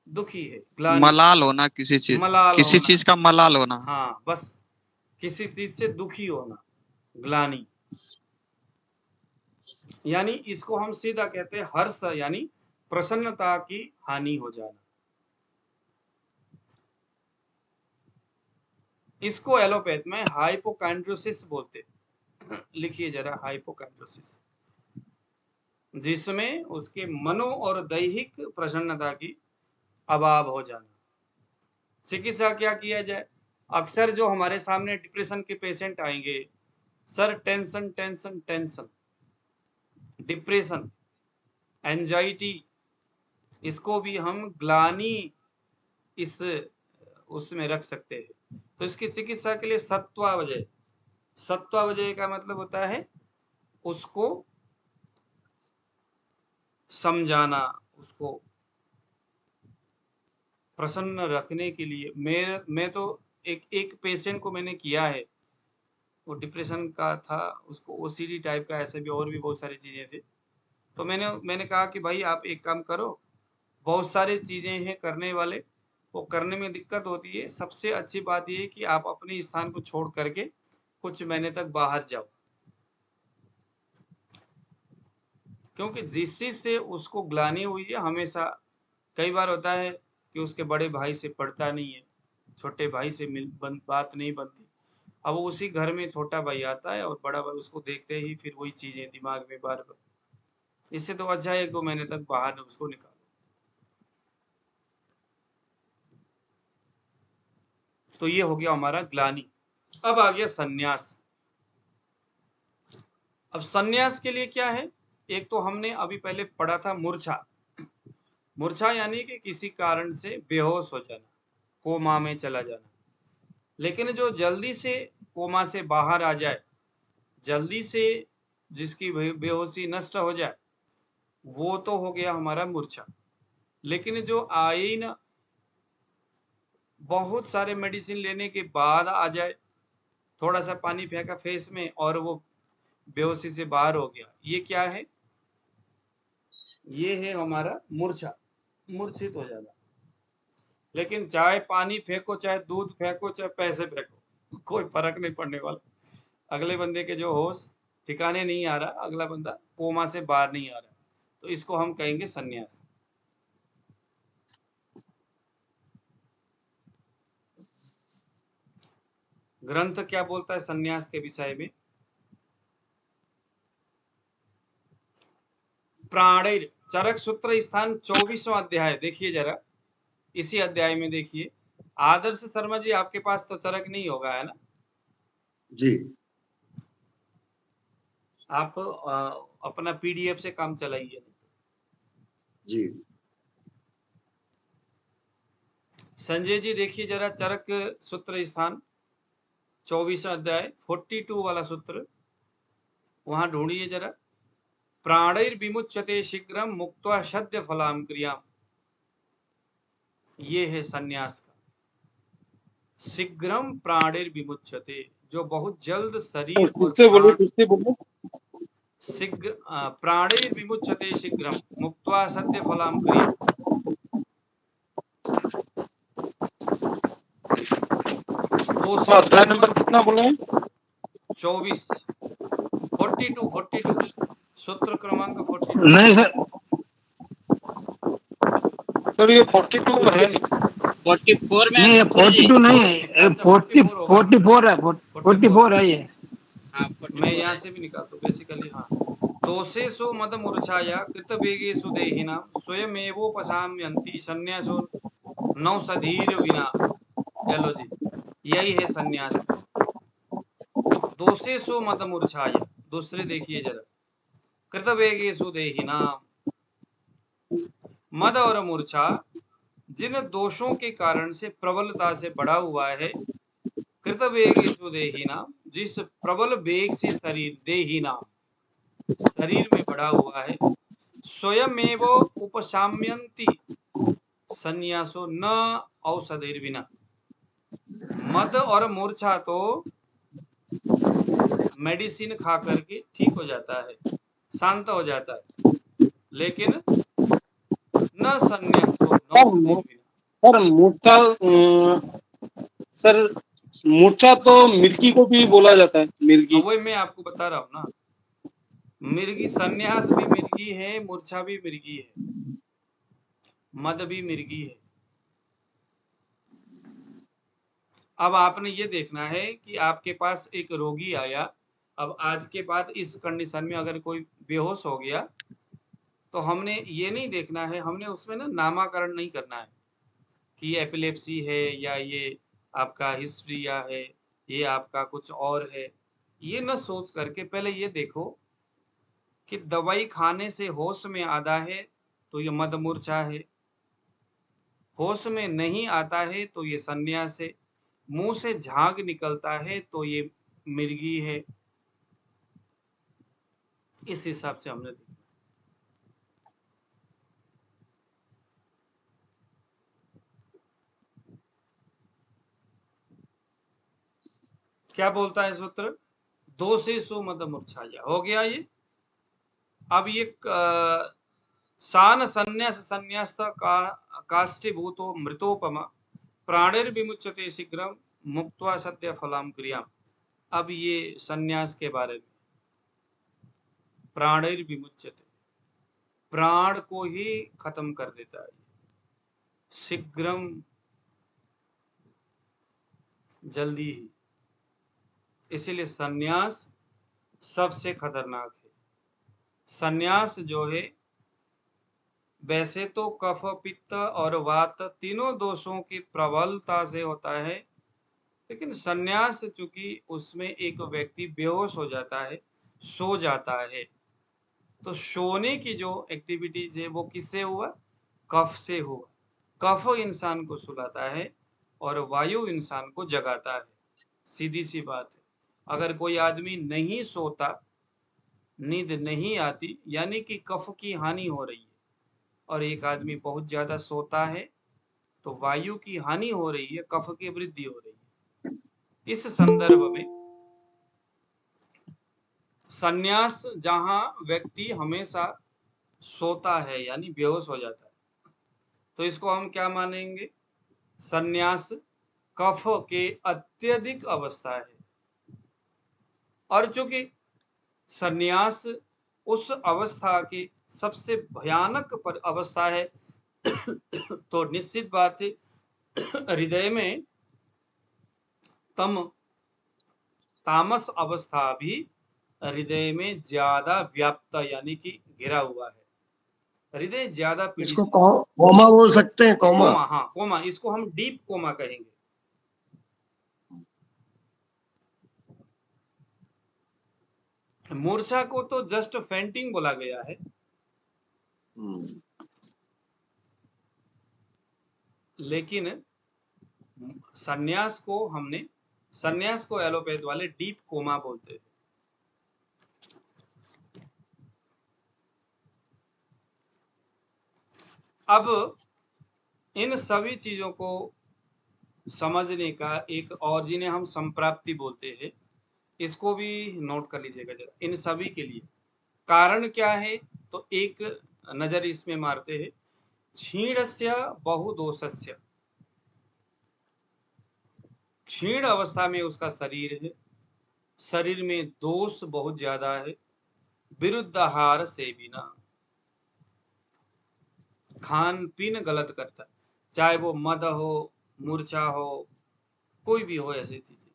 दुखी है, ग्लानि, मलाल होना, मलाल किसी होना, चीज का मलाल होना। हाँ बस किसी चीज से दुखी होना, ग्लानि। यानी इसको हम सीधा कहते हैं हर्ष, यानी प्रसन्नता की हानि हो जाना। इसको एलोपैथ में हाइपोकाइंड्रोसिस बोलते हैं। लिखिए जरा हाइपोकाइंड्रोसिस, जिसमें उसके मनो और दैहिक प्रसन्नता की अभाव हो जाना। चिकित्सा क्या किया जाए? अक्सर जो हमारे सामने डिप्रेशन के पेशेंट आएंगे, sir tension tension tension, depression, anxiety, इसको भी हम ग्लानि इस उसमें रख सकते हैं। तो इसकी चिकित्सा के लिए सत्वावजय, सत्वावजय का मतलब होता है उसको समझाना, उसको प्रसन्न रखने के लिए। मैं तो एक पेशेंट को मैंने किया है, वो डिप्रेशन का था, उसको ओसीडी टाइप का, ऐसे भी और भी बहुत सारी चीजें थी। तो मैंने कहा कि भाई आप एक काम करो, बहुत सारी चीजें हैं करने वाले, वो करने में दिक्कत होती है, सबसे अच्छी बात ये है कि आप अपने स्थान को छोड़ करके कुछ महीने तक बाहर जाओ, क्योंकि जिस चीज से उसको ग्लानि हुई है हमेशा, कई बार होता है कि उसके बड़े भाई से पढ़ता नहीं है, छोटे भाई से बात नहीं बनती। अब उसी घर में छोटा भाई आता है और बड़ा भाई उसको देखते ही फिर वही चीजें दिमाग में बार बार। इससे तो अच्छा है 1-2 महीने तक बाहर उसको निकालो। तो ये हो गया हमारा ग्लानि। अब आ गया सन्यास। अब सन्यास के लिए क्या है? एक तो हमने अभी पहले पढ़ा था मूर्छा। मूर्छा यानी कि किसी कारण से बेहोश हो जाना, कोमा में चला जाना। लेकिन जो जल्दी से कोमा से बाहर आ जाए, जल्दी से जिसकी बेहोशी नष्ट हो जाए, वो तो हो गया हमारा मूर्छा। लेकिन जो आए ही ना, बहुत सारे मेडिसिन लेने के बाद आ जाए, थोड़ा सा पानी फेंका फेस में और वो बेहोशी से बाहर हो गया, ये क्या है? ये है हमारा मूर्छा, मूर्छित हो जाना। लेकिन चाहे पानी फेंको, चाहे दूध फेंको, चाहे पैसे फेंको, कोई फर्क नहीं पड़ने वाला। अगले बंदे के जो होश ठिकाने नहीं आ रहा, अगला बंदा कोमा से बाहर नहीं आ रहा, तो इसको हम कहेंगे सन्यास। ग्रंथ क्या बोलता है सन्यास के विषय में? प्राणैर, चरक सूत्र स्थान 24वां अध्याय देखिए जरा, इसी अध्याय में देखिए। आदर्श शर्मा जी आपके पास तो चरक नहीं होगा, है ना? जी। आप अपना पीडीएफ से काम चलाइए। जी। संजय जी देखिए जरा चरक सूत्र स्थान 24 अध्याय 42 वाला सूत्र वहां ढूंढिए जरा। प्राणैर विमुच्यते शीघ्रम मुक्त्वा सद्य फलाम क्रिया, ये है सन्यास का। शीघ्रम प्राणैर विमुच्यते, जो बहुत जल्द शरीर और फिर से बोलो, प्राण फिर से बोलो। शीघ्र प्राणैर विमुच्यते शीघ्रम मुक्त्वा सद्य फलाम क्रिया। हाँ, अध्याय नंबर कितना बोले हैं? 24 42 सूत्र क्रमांक 42। नहीं सर, सर ये 42 है नहीं। 44 में नहीं ये गुरु जी। 42 नहीं है, अच्छा 40 44 होगा। 44 है, 44 है ये। हाँ मैं 44 यहाँ है। से भी निकालता हूँ बेसिकली। हाँ, दोषेषु मद मूर्छाया कृतवेगेषु देहिनां स्वयमेवोपशाम्यन्ति संन्यासो नौषधीर विना। चलो जी, यही है संन्यास। दोषेषु मद मूर्छाया, दूसरे देखिए जरा। कृतवेगेषु देहिनां, मद और मूर्छा जिन दोषों के कारण से प्रबलता से बढ़ा हुआ है, कृतवेगेषु देहिनां, जिस प्रबल वेग से शरीर देहिनां शरीर में बढ़ा हुआ है, स्वयमेव उपशाम्यन्ति संन्यासो न औषधेर बिना। मद और मूर्छा तो मेडिसिन खा करके ठीक हो जाता है, शांत हो जाता है, लेकिन न संन्यासो नौषधेर बिना। सर मूर्छा, सर मूर्छा तो मिर्गी को भी बोला जाता है, मिर्गी। वही मैं आपको बता रहा हूँ ना, मिर्गी संन्यास भी मिर्गी है, मूर्छा भी मिर्गी है, मद भी मिर्गी है। अब आपने ये देखना है कि आपके पास एक रोगी आया, अब आज के बाद इस कंडीशन में अगर कोई बेहोश हो गया तो हमने ये नहीं देखना है, हमने उसमें ना नामाकरण नहीं करना है कि एपिलेप्सी है या ये आपका हिस्ट्रिया है, ये आपका कुछ और है। ये न सोच करके पहले ये देखो कि दवाई खाने से होश में आता है तो ये मदमूर्छा है, होश में नहीं आता है तो ये संन्यास है, मुंह से झाग निकलता है तो ये मिर्गी है। इस हिसाब से हमने देखा। क्या बोलता है सूत्र? दोषेषु मद मूर्छाया, हो गया ये। अब ये सान संन्यास संन्यास्त का काष्ठीभूतो मृतोपमा प्राणेर विमुच्यते शीघ्रम मुक्त्वा सद्य फलाम क्रियाम। अब ये संन्यास के बारे में, प्राणेर विमुच्यते, प्राण को ही खत्म कर देता है, शीघ्रम जल्दी ही। इसीलिए संन्यास सबसे खतरनाक है। संन्यास जो है वैसे तो कफ पित्त और वात तीनों दोषों की प्रबलता से होता है, लेकिन संन्यास चूंकि उसमें एक व्यक्ति बेहोश हो जाता है, सो जाता है, तो सोने की जो एक्टिविटीज है वो किससे हुआ? कफ से हुआ। कफ इंसान को सुलाता है और वायु इंसान को जगाता है। सीधी सी बात है। अगर कोई आदमी नहीं सोता, नींद नहीं आती, यानी कि कफ की हानि हो रही है, और एक आदमी बहुत ज्यादा सोता है तो वायु की हानि हो रही है, कफ की वृद्धि हो रही है। इस संदर्भ में संन्यास जहां व्यक्ति हमेशा सोता है यानी बेहोश हो जाता है, तो इसको हम क्या मानेंगे? संन्यास कफ के अत्यधिक अवस्था है। और चूंकि संन्यास उस अवस्था की सबसे भयानक अवस्था है तो निश्चित बात है हृदय में तामस अवस्था भी हृदय में ज्यादा व्याप्त यानी कि घिरा हुआ है, हृदय ज्यादा पीड़ित। इसको कोमा बोल सकते हैं, कोमा। कोमा, हाँ कोमा, इसको हम डीप कोमा कहेंगे। मूर्छा को तो जस्ट फेंटिंग बोला गया है, लेकिन संन्यास को एलोपैथ वाले डीप कोमा बोलते हैं। अब इन सभी चीजों को समझने का एक और, जिन्हें हम संप्राप्ति बोलते हैं, इसको भी नोट कर लीजिएगा जरा। इन सभी के लिए कारण क्या है, तो एक नजर इसमें मारते हैं। क्षीणस्य बहुदोषस्य, क्षीण अवस्था में उसका शरीर है, शरीर में दोष बहुत ज्यादा है। विरुद्ध आहार सेविना, खान पीन गलत करता है, चाहे वो मद हो, मूर्छा हो, कोई भी हो, ऐसी चीजें,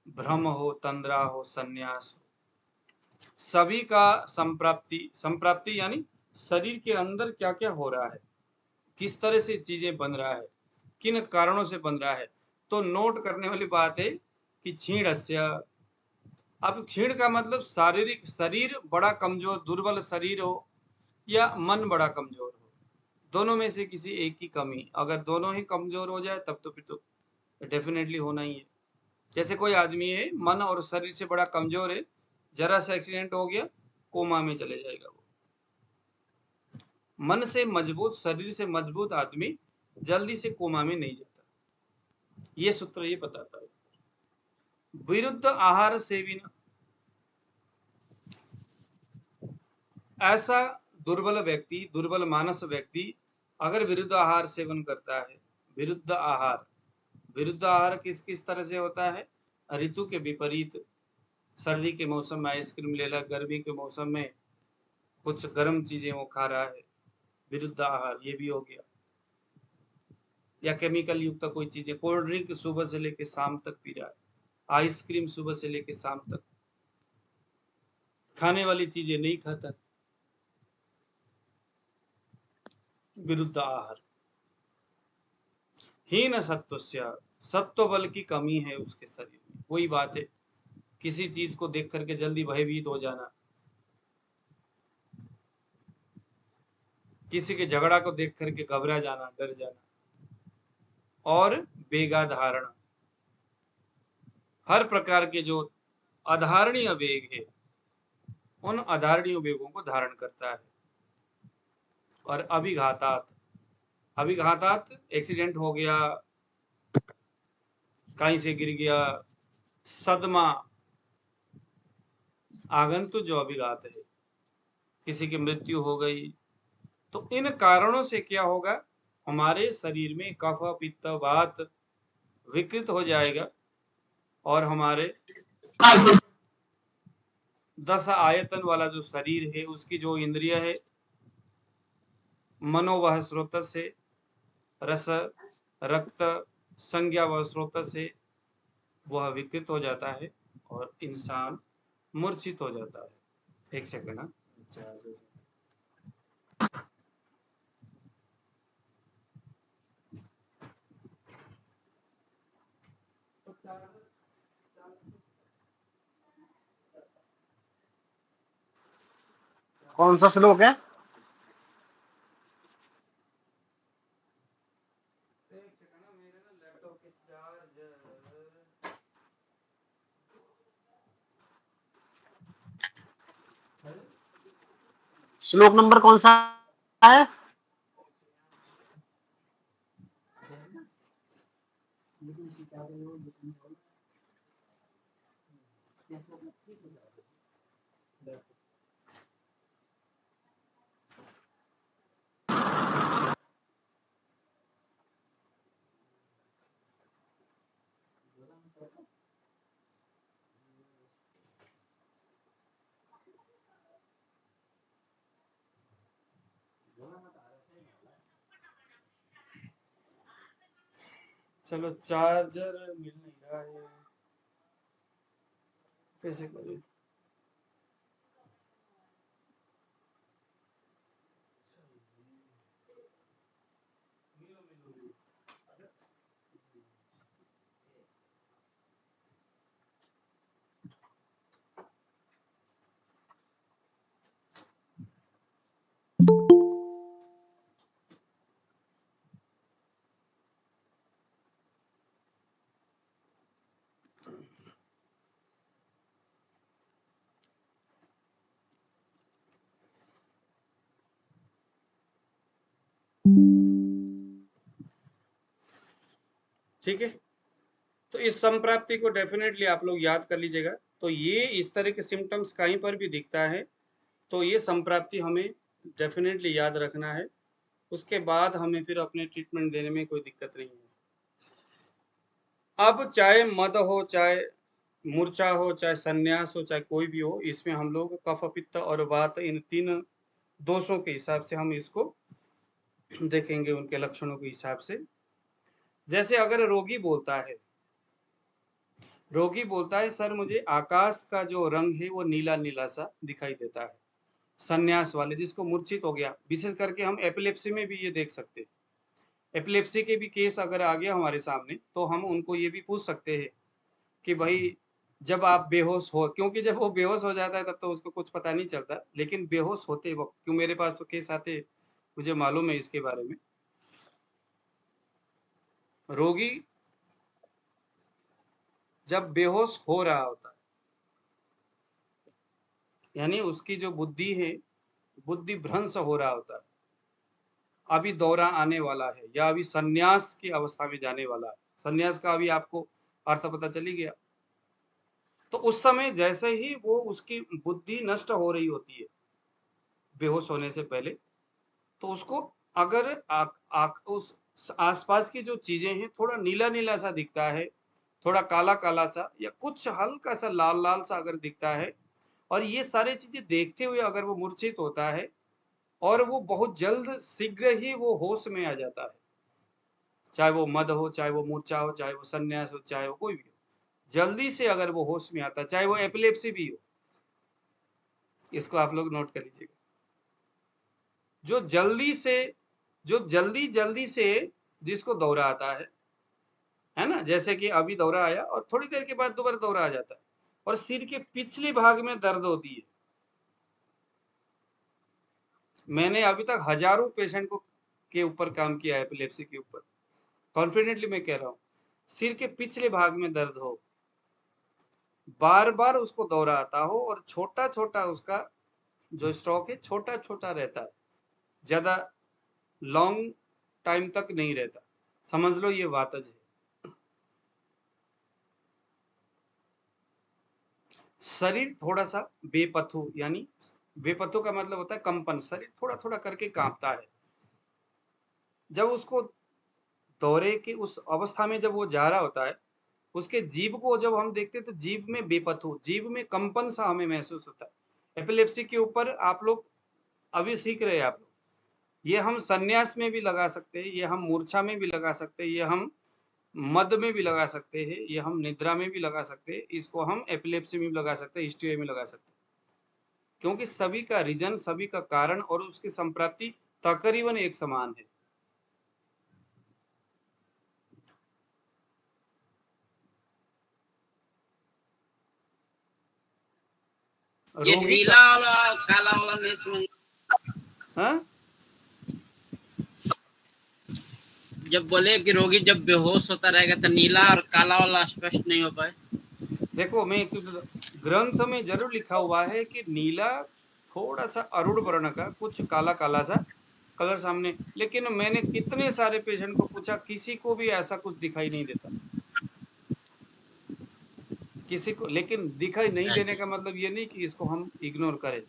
भ्रम हो, तंद्रा हो, संन्यास हो, सभी का संप्राप्ति यानी शरीर के अंदर क्या क्या हो रहा है, किस तरह से चीजें बन रहा है, किन कारणों से बन रहा है। तो नोट करने वाली बात है कि क्षीणस्य, अब क्षीण का मतलब शारीरिक, शरीर बड़ा कमजोर, दुर्बल शरीर हो, या मन बड़ा कमजोर हो, दोनों में से किसी एक की कमी। अगर दोनों ही कमजोर हो जाए तब तो फिर तो डेफिनेटली होना ही है। जैसे कोई आदमी है, मन और शरीर से बड़ा कमजोर है, जरा सा एक्सीडेंट हो गया, कोमा में चले जाएगा वो। मन से मजबूत, शरीर से मजबूत आदमी जल्दी से कोमा में नहीं जाता। ये सूत्र ये बताता है। विरुद्ध आहार सेविना, ऐसा दुर्बल व्यक्ति, दुर्बल मानस व्यक्ति अगर विरुद्ध आहार सेवन करता है, विरुद्ध आहार किस किस तरह से होता है, ऋतु के विपरीत, सर्दी के मौसम में आइसक्रीम ले ला, गर्मी के मौसम में कुछ गर्म चीजें वो खा रहा है, विरुद्ध आहार ये भी हो गया। या केमिकल युक्त कोई चीजें, कोल्ड ड्रिंक सुबह से लेकर शाम तक पी रहा है, आइसक्रीम सुबह से लेकर शाम तक, खाने वाली चीजें नहीं खाता, विरुद्ध आहार। हीन सत्वस्य, सत्व बल की कमी है उसके शरीर में। वही बात है, किसी चीज को देख करके जल्दी भयभीत हो जाना, किसी के झगड़ा को देख करके घबरा जाना, डर जाना, और वेगा धारणा, हर प्रकार के जो अधारणीय वेग है, उन अधारणीय वेगों को धारण करता है। और अभिघातात एक्सीडेंट हो गया, कहीं से गिर गया, सदमा, आगंतुक जो अभिघात है, किसी की मृत्यु हो गई, तो इन कारणों से क्या होगा, हमारे शरीर में कफ पित्त वात विकृत हो जाएगा, और हमारे 10 आयतन वाला जो शरीर है, उसकी जो इंद्रिय है, मनो वह स्रोत से, रस रक्त संज्ञा वह स्रोत से, वह विकृत हो जाता है और इंसान मूर्छित हो जाता है। एक सेकंड। कौन सा श्लोक है? श्लोक नंबर कौन सा है? चलो, चार्जर मिल नहीं रहा है, कैसे करें? ठीक है, तो इस संप्राप्ति को डेफिनेटली आप लोग याद कर लीजिएगा। तो ये इस तरह के सिम्टम्स कहीं पर भी दिखता है तो ये संप्राप्ति हमें डेफिनेटली याद रखना है। उसके बाद हमें फिर अपने ट्रीटमेंट देने में कोई दिक्कत नहीं है। अब चाहे मद हो, चाहे मूर्छा हो, चाहे संन्यास हो, चाहे कोई भी हो, इसमें हम लोग कफ पित्त और वात इन 3 दोषों के हिसाब से हम इसको देखेंगे, उनके लक्षणों के हिसाब से। जैसे अगर रोगी बोलता है सर मुझे आकाश का जो रंग है वो नीला नीला सा दिखाई देता है, संन्यास वाले जिसको मूर्छित हो गया, विशेष करके हम एपिलेप्सी में भी ये देख सकते हैं। एपिलेप्सी के भी केस अगर आ गया हमारे सामने तो हम उनको ये भी पूछ सकते हैं कि भाई जब आप बेहोश हो, क्योंकि जब वो बेहोश हो जाता है तब तो उसको कुछ पता नहीं चलता, लेकिन बेहोश होते वक्त, क्यों मेरे पास तो केस आते, मुझे मालूम है इसके बारे में। रोगी जब बेहोश हो रहा होता है, यानी उसकी जो बुद्धि है, बुद्धि भ्रंश हो रहा होता है, अभी दौरा आने वाला है या अभी संन्यास की अवस्था में जाने वाला है, संन्यास का अभी आपको अर्थ पता चली गया, तो उस समय जैसे ही वो उसकी बुद्धि नष्ट हो रही होती है बेहोश होने से पहले, तो उसको अगर उस आसपास की जो चीजें हैं थोड़ा नीला नीला सा दिखता है, थोड़ा काला काला सा या कुछ हल्का सा लाल लाल सा अगर दिखता है, और ये सारी चीजें देखते हुए अगर वो मूर्छित होता है और वो बहुत जल्द शीघ्र ही वो होश में आ जाता है, चाहे वो मद हो, चाहे वो मूर्छा हो, चाहे वो संन्यास हो, चाहे वो कोई भी हो, जल्दी से अगर वो होश में आता है, चाहे वो एपिलेप्सी भी हो, इसको आप लोग नोट कर लीजिएगा। जो जल्दी जल्दी से जिसको दौरा आता है ना, जैसे कि अभी दौरा आया और थोड़ी देर के बाद दोबारा दौरा आ जाता है और सिर के पिछले भाग में दर्द होती है। मैंने अभी तक हजारों पेशेंट को के ऊपर काम किया है, एपिलेप्सी के ऊपर, कॉन्फिडेंटली मैं कह रहा हूँ। सिर के पिछले भाग में दर्द हो, बार बार उसको दौरा आता हो और छोटा छोटा उसका जो स्ट्रोक है छोटा छोटा रहता है, ज्यादा लॉन्ग टाइम तक नहीं रहता, समझ लो ये वातज है। शरीर थोड़ा सा बेपथु, यानी बेपथु का मतलब होता है कंपन, शरीर थोड़ा थोड़ा करके कांपता है। जब उसको दौरे की उस अवस्था में जब वो जा रहा होता है, उसके जीभ को जब हम देखते हैं तो जीभ में बेपथु, जीभ में कंपन सा हमें महसूस होता है। एपिलेप्सी के ऊपर आप लोग अभी सीख रहे हैं आप लोग, ये हम संन्यास में भी लगा सकते हैं, ये हम मूर्छा में भी लगा सकते हैं, ये हम मद में भी लगा सकते हैं, ये हम निद्रा में भी लगा सकते हैं, इसको हम एपिलेप्सी में भी लगा सकते हैं, हिस्ट्री में लगा सकते हैं, क्योंकि सभी का रीजन, सभी का कारण और उसकी संप्राप्ति तकरीबन एक समान है। ये रोगी नीला का वाला काला वाला नहीं समझ। हाँ, जब बोले कि रोगी जब बेहोश होता रहेगा तो नीला और काला वाला स्पष्ट नहीं हो पाए। देखो मैं ग्रंथ में जरूर लिखा हुआ है कि नीला थोड़ा सा अरुण वर्ण का, कुछ काला काला सा कलर सामने, लेकिन मैंने कितने सारे पेशेंट को पूछा, किसी को भी ऐसा कुछ दिखाई नहीं देता, किसी को। लेकिन दिखाई नहीं देने का मतलब ये नहीं कि इसको हम इग्नोर करें।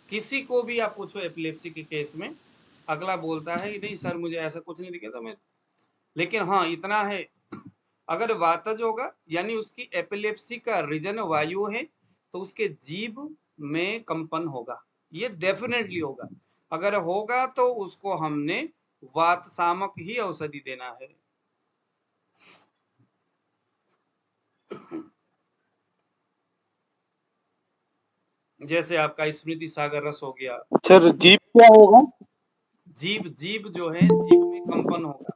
किसी को भी आप पूछो एपिलेप्सी के केस में, अगला बोलता है नहीं सर मुझे ऐसा कुछ नहीं दिखा, तो मैं, लेकिन हाँ इतना है, अगर वातज होगा यानी उसकी एपिलेप्सी का रीजन वायु है, तो उसके जीभ में कंपन होगा, ये डेफिनेटली होगा। अगर होगा तो उसको हमने वात सामक ही औषधि देना है। जैसे आपका स्मृति सागर रस हो गया। सर जीप क्या होगा? जीभ, जीभ जो है, जीभ में कंपन होगा,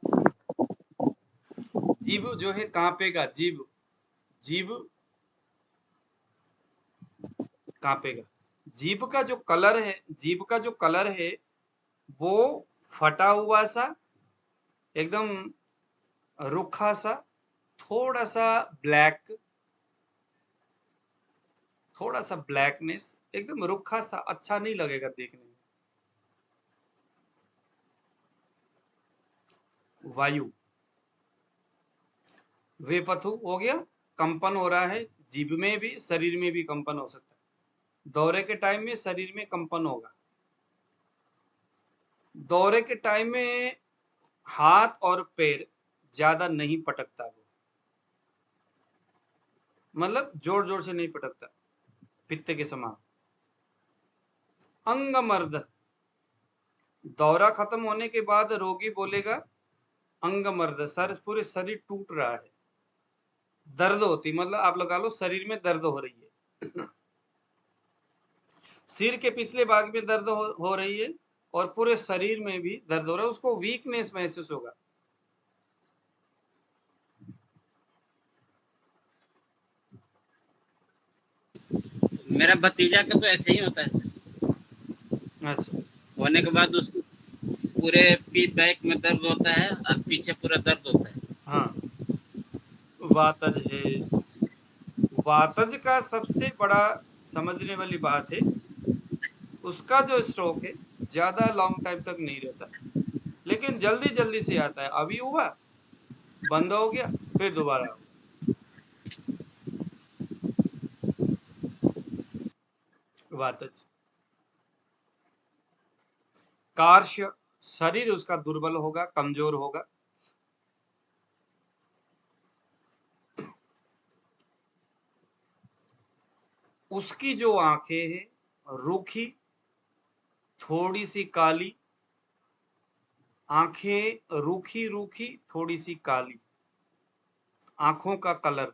जीभ जो है कांपेगा, जीभ, जीभ कांपेगा। जीभ का जो कलर है, जीभ का जो कलर है वो फटा हुआ सा, एकदम रुखा सा, थोड़ा सा ब्लैक, थोड़ा सा ब्लैकनेस, एकदम रुखा सा, अच्छा नहीं लगेगा देखने में। वायु, वेपथु हो गया, कंपन हो रहा है, जीभ में भी शरीर में भी कंपन हो सकता है। दौरे के टाइम में शरीर में कंपन होगा। दौरे के टाइम में हाथ और पैर ज्यादा नहीं पटकता, वो मतलब जोर जोर से नहीं पटकता, पित्त के समान। अंगमर्द, दौरा खत्म होने के बाद रोगी बोलेगा अंगमर्द, सर पूरे शरीर टूट रहा है, दर्द होती, मतलब आप लगा लो शरीर में दर्द हो रही है। सिर के पिछले भाग में दर्द हो रही है और पूरे शरीर में भी दर्द हो रहा है, उसको वीकनेस महसूस होगा। मेरा भतीजा का तो ऐसे ही होता है। अच्छा, होने के बाद उसको पूरे पीठ बैक में दर्द होता है और पीछे पूरा दर्द होता है। हाँ, वातज है। वातज का सबसे बड़ा समझने वाली बात है, उसका जो स्ट्रोक है ज्यादा लॉन्ग टाइम तक नहीं रहता, लेकिन जल्दी जल्दी से आता है। अभी हुआ, बंद हो गया, फिर दोबारा हुआ। वातज। कार्श्य, शरीर उसका दुर्बल होगा, कमजोर होगा। उसकी जो आंखें हैं रूखी, थोड़ी सी काली, आंखें रूखी रूखी थोड़ी सी काली, आंखों का कलर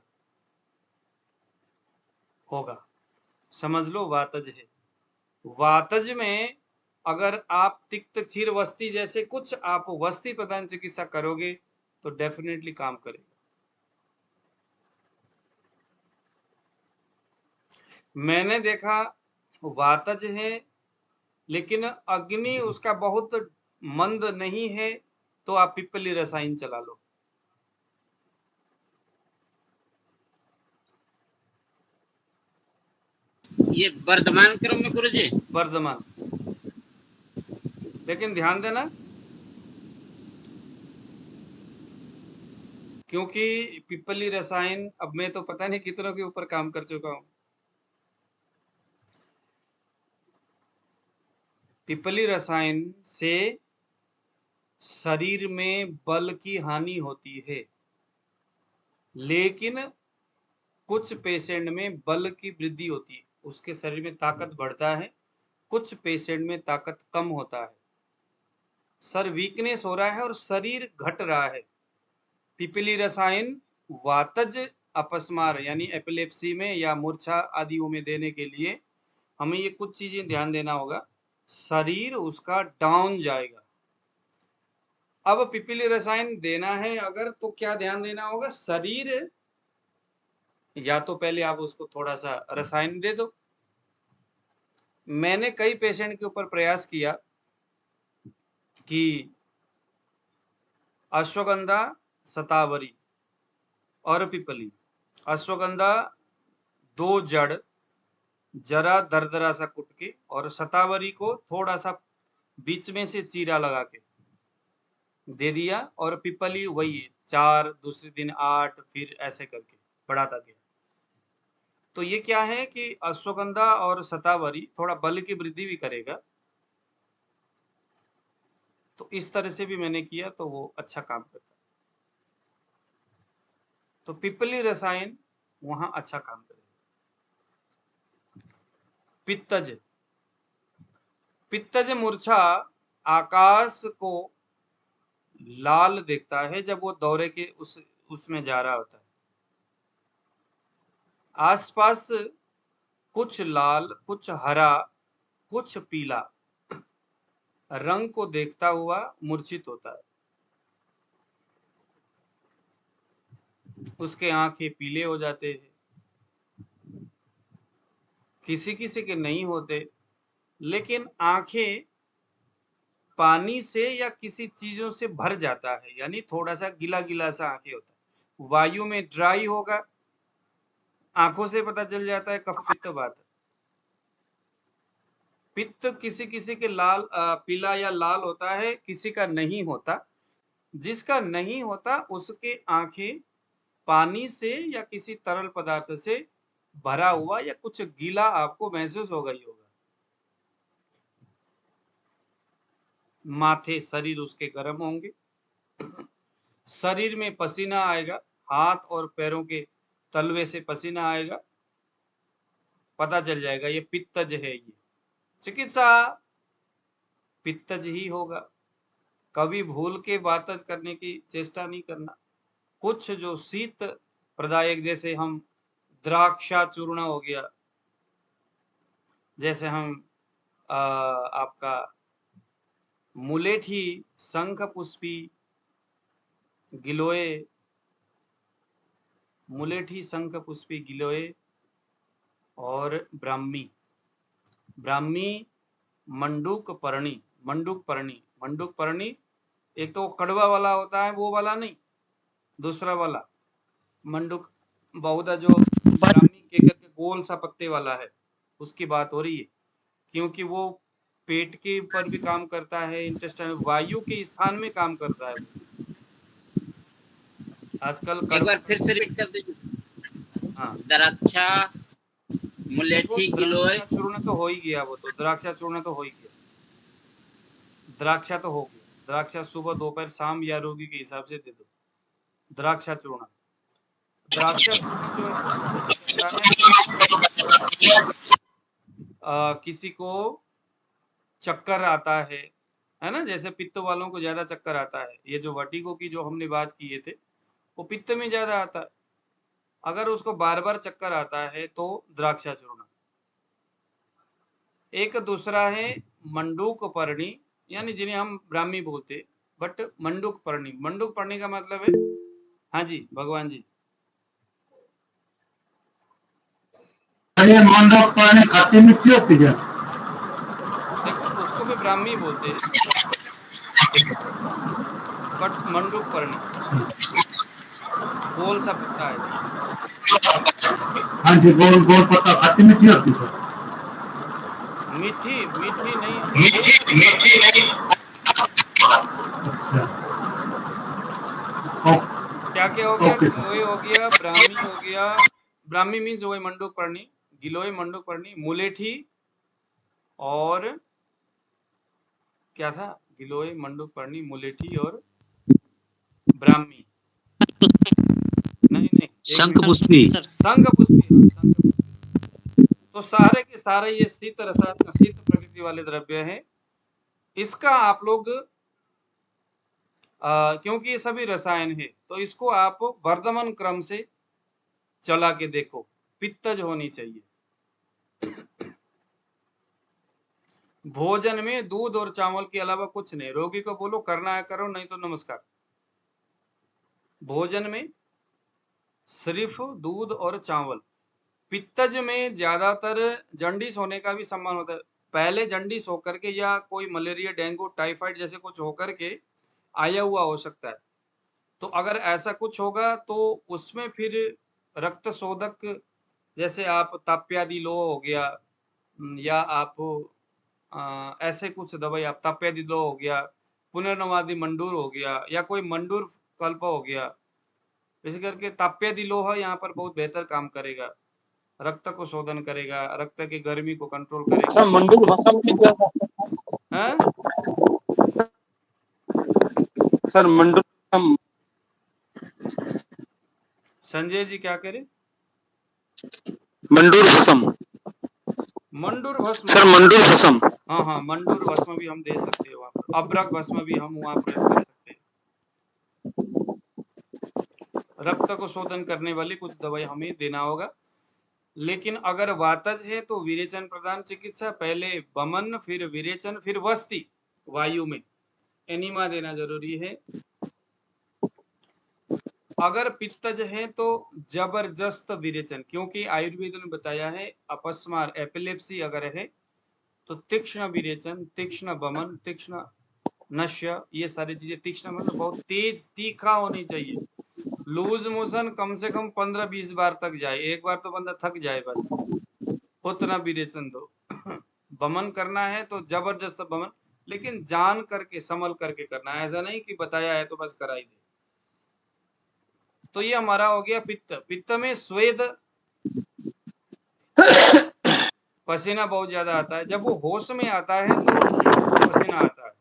होगा, समझ लो वातज है। वातज में अगर आप तिक्त क्षीर वस्ती जैसे कुछ आप वस्ती प्रधान चिकित्सा करोगे तो डेफिनेटली काम करेगा। मैंने देखा वातज है लेकिन अग्नि उसका बहुत मंद नहीं है, तो आप पिप्पली रसायन चला लो। ये वर्धमान क्रम में गुरुजी, वर्धमान, लेकिन ध्यान देना क्योंकि पिप्पली रसायन अब मैं तो पता नहीं कितनों के ऊपर काम कर चुका हूं। पिप्पली रसायन से शरीर में बल की हानि होती है, लेकिन कुछ पेशेंट में बल की वृद्धि होती है, उसके शरीर में ताकत बढ़ता है, कुछ पेशेंट में ताकत कम होता है। सर वीकनेस हो रहा है और शरीर घट रहा है। पिपली रसायन वातज अपस्मार यानी एपिलेप्सी में या मूर्छा आदियों में देने के लिए हमें ये कुछ चीजें ध्यान देना होगा। शरीर उसका डाउन जाएगा। अब पिपली रसायन देना है अगर, तो क्या ध्यान देना होगा, शरीर या तो पहले आप उसको थोड़ा सा रसायन दे दो। मैंने कई पेशेंट के ऊपर प्रयास किया कि अश्वगंधा, शतावरी और पिपली, अश्वगंधा 2 जड़ जरा दरदरा सा कुट के और शतावरी को थोड़ा सा बीच में से चीरा लगा के दे दिया, और पिपली वही 4, दूसरे दिन 8, फिर ऐसे करके बढ़ाता गया। तो ये क्या है कि अश्वगंधा और शतावरी थोड़ा बल की वृद्धि भी करेगा, तो इस तरह से भी मैंने किया तो वो अच्छा काम करता है। तो पिपली रसायन वहां अच्छा काम करेगा। पित्तज, पित्तज मूर्छा आकाश को लाल देखता है जब वो दौरे के उसमें जा रहा होता है। आसपास कुछ लाल, कुछ हरा, कुछ पीला रंग को देखता हुआ मूर्छित होता है। उसके आंखें पीले हो जाते हैं, किसी किसी के नहीं होते, लेकिन आंखें पानी से या किसी चीजों से भर जाता है, यानी थोड़ा सा गीला गीला सा आंखें होता है। वायु में ड्राई होगा, आंखों से पता चल जाता है कफ पित्त वात। पित्त किसी किसी के लाल पीला या लाल होता है, किसी का नहीं होता। जिसका नहीं होता उसके आंखें पानी से या किसी तरल पदार्थ से भरा हुआ या कुछ गीला आपको महसूस होगा ही होगा। माथे शरीर उसके गर्म होंगे, शरीर में पसीना आएगा, हाथ और पैरों के तलवे से पसीना आएगा, पता चल जाएगा ये पित्तज है। ये चिकित्सा पित्तज ही होगा। कभी भूल के वातज करने की चेष्टा नहीं करना। कुछ जो शीत प्रदायक, जैसे हम द्राक्षा चूर्ण हो गया, जैसे हम आपका मुलेठी, शंख पुष्पी, गिलोय, मुलेठी, शंख पुष्पी, गिलोय और ब्राह्मी। ब्राह्मी, मंडूक पर्णी, मंडूक पर्णी, मंडूक पर्णी एक तो कड़वा वाला होता है, वो वाला नहीं, दूसरा वाला मंडूक, बहुधा जो ब्राह्मी के करके गोल सा पत्ते वाला है, उसकी बात हो रही है। क्योंकि वो पेट के ऊपर भी काम करता है, इंटेस्टाइन वायु के स्थान में काम करता है। आजकल एक बार फिर से रिपीट कर दीजिए। हाँ, द्राक्षा, मुलेठी, गिलोय, द्राक्षा चूर्ण तो हो ही गया, वो तो द्राक्षा चूर्ण तो हो ही गया, द्राक्षा तो हो गया। द्राक्षा सुबह दोपहर शाम या रोगी के हिसाब से दे दो। द्राक्षा चूर्ण, द्राक्षा चूर्ण जो है किसी को चक्कर आता है ना, जैसे पित्त वालों को ज्यादा चक्कर आता है। ये जो वर्टिगो की जो हमने बात किए थे, वो पित्त में ज्यादा आता है। अगर उसको बार बार चक्कर आता है तो द्राक्षा चूर्ण। एक दूसरा है मंडूक पर्णी, यानी जिन्हें हम ब्राह्मी बोलते, बट मंडूक पर्णी। मंडूक पर्णी का मतलब है, हाँ जी भगवान जी, ये मंडप पानी खट्टी मीठी होती है। देखो उसको भी ब्राह्मी बोलते हैं, बट मंडूक पर्णी गोल सा पत्ता है। हाँ जी, गोल गोल पत्ता खट्टी मीठी होती है सर। मीठी मीठी नहीं, अच्छा, क्या क्या हो गया, ओके सर। गिलोय हो गया, ब्राह्मी हो गया। ब्राह्मी मीन्स वही मंडूक पर्णी, गिलोय मंडूक पर्णी, मुलेठी और क्या था, गिलोय, मंडूक पर्णी, मुलेठी और ब्राह्मी, नहीं शंख पुष्पी। शंख पुष्पी, हाँ, शंख पुष्पी। तो सारे के सारे ये शीत रसायन, शीत प्रकृति वाले द्रव्य हैं। इसका आप लोग क्योंकि ये सभी रसायन है, तो इसको आप वर्धमान क्रम से चला के देखो। पित्तज होनी चाहिए। भोजन में दूध और चावल के अलावा कुछ नहीं। रोगी को बोलो करना है करो, नहीं तो नमस्कार। भोजन में सिर्फ दूध और चावल। पित्तज में ज्यादातर जंडिस होने का भी सम्मान होता है। पहले जंडिस होकर के या कोई मलेरिया, डेंगू, टाइफाइड जैसे कुछ होकर के आया हुआ हो सकता है। तो अगर ऐसा कुछ होगा तो उसमें फिर रक्त शोधक, जैसे आप ताप्यादि लो हो गया, या आप ऐसे कुछ दवाई, आप ताप्यादि लो हो गया, पुनर्नवादी मंडूर हो गया, या कोई मंडूर कल्प हो गया, इसी करके ताप्यादि लोह यहाँ पर बहुत बेहतर काम करेगा। रक्त को शोधन करेगा, रक्त की गर्मी को कंट्रोल करेगा। सर मंडूक भस्म की क्या हैं? सर मंडूक भस्म, संजय जी क्या करे? मंडूर भस्म, मंडूर भस्म, सर मंडूर भस्म, हाँ हाँ, मंडूर भस्म भी हम दे सकते हैं वहाँ पर। अब्रक भस्म भी हम वहाँ प्रयोग कर सकते हैं। रक्त को शोधन करने वाली कुछ दवाई हमें देना होगा। लेकिन अगर वातज है तो विरेचन प्रदान चिकित्सा, पहले बमन, फिर विरेचन, फिर वस्ती वायु में एनिमा देना जरूरी है। अगर पित्तज है तो जबरदस्त विरेचन, क्योंकि आयुर्वेद ने बताया है अपस्मार, एपिलेप्सी अगर है तो तीक्ष्ण विरेचन, तीक्ष्ण बमन, तीक्ष्ण नश्य, ये सारी चीजें। तीक्ष्ण मतलब बहुत तेज, तीखा होनी चाहिए। लूज मोशन कम से कम 15-20 बार तक जाए, एक बार तो बंदा थक जाए बस, उतना विरेचन दो। बमन करना है तो जबरदस्त बमन, लेकिन जान करके संभल करके करना है, ऐसा नहीं कि बताया है तो बस कराई दे। तो ये हमारा हो गया पित्त। पित्त में स्वेद, पसीना बहुत ज्यादा आता है। जब वो होश में आता है तो उसको पसीना आता है,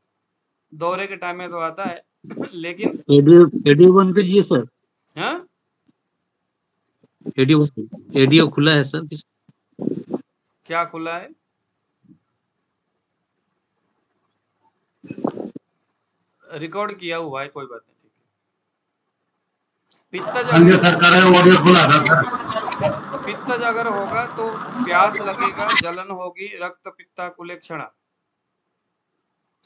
दौरे के टाइम में तो आता है लेकिन एडियो बंद कीजिए सर। हाँ, एडियो खुला है सर। क्या खुला है? रिकॉर्ड किया हुआ है, कोई बात नहीं, ठीक है। पित्तज संजय अगर सर कर रहे हैं, ऑडियो खुला था सर। पित्तज अगर होगा तो प्यास लगेगा, जलन होगी, रक्त पित्ता कुलेक्षणा,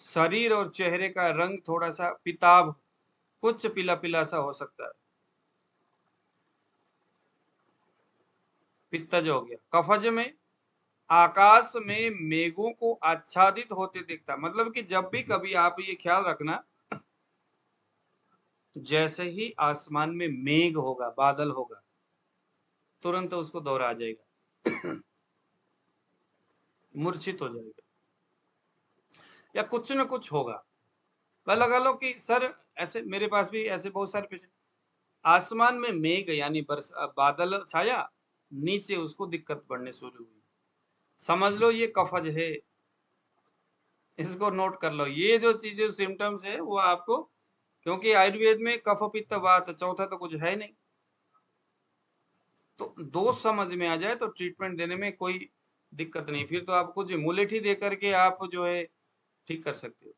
शरीर और चेहरे का रंग थोड़ा सा पिताभ, कुछ पीला पीला सा हो सकता है। पित्तज हो गया। कफज में आकाश में मेघों को आच्छादित होते दिखता, मतलब कि जब भी कभी आप ये ख्याल रखना, जैसे ही आसमान में मेघ होगा, बादल होगा, तुरंत उसको दौरा आ जाएगा, मूर्छित हो जाएगा, या कुछ न कुछ होगा। लगा लो कि सर, ऐसे मेरे पास भी ऐसे बहुत सारे पेशेंट, आसमान में मेघ यानी बादल छाया, नीचे उसको दिक्कत बढ़ने शुरू हुई, समझ लो ये कफज है। इसको नोट कर लो, ये जो चीजें सिम्टम्स है वो आपको, क्योंकि आयुर्वेद में कफ पित्त वात, चौथा तो कुछ है नहीं, तो दोष समझ में आ जाए तो ट्रीटमेंट देने में कोई दिक्कत नहीं, फिर तो आप कुछ मुलेठी दे करके आप जो है ठीक कर सकते हो।